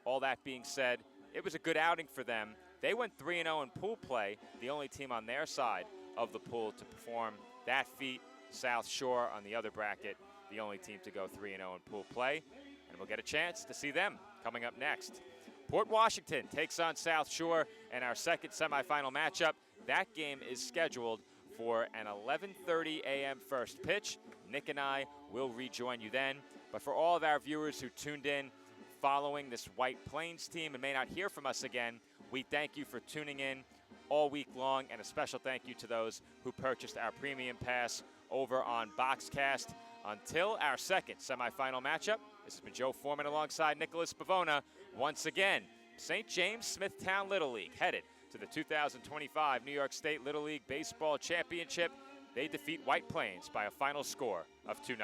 All that being said, it was a good outing for them. They went 3-0 in pool play, the only team on their side of the pool to perform that feat. South Shore on the other bracket, the only team to go 3-0 in pool play. And we'll get a chance to see them coming up next. Port Washington takes on South Shore in our second semifinal matchup. That game is scheduled for an 11:30 a.m. first pitch. Nick and I will rejoin you then. But for all of our viewers who tuned in following this White Plains team and may not hear from us again, we thank you for tuning in all week long, and a special thank you to those who purchased our premium pass over on Boxcast. Until our second semifinal matchup, this has been Joe Foreman alongside Nicholas Pavona. Once again, St. James Smithtown Little League headed to the 2025 New York State Little League Baseball Championship. They defeat White Plains by a final score of 2-0.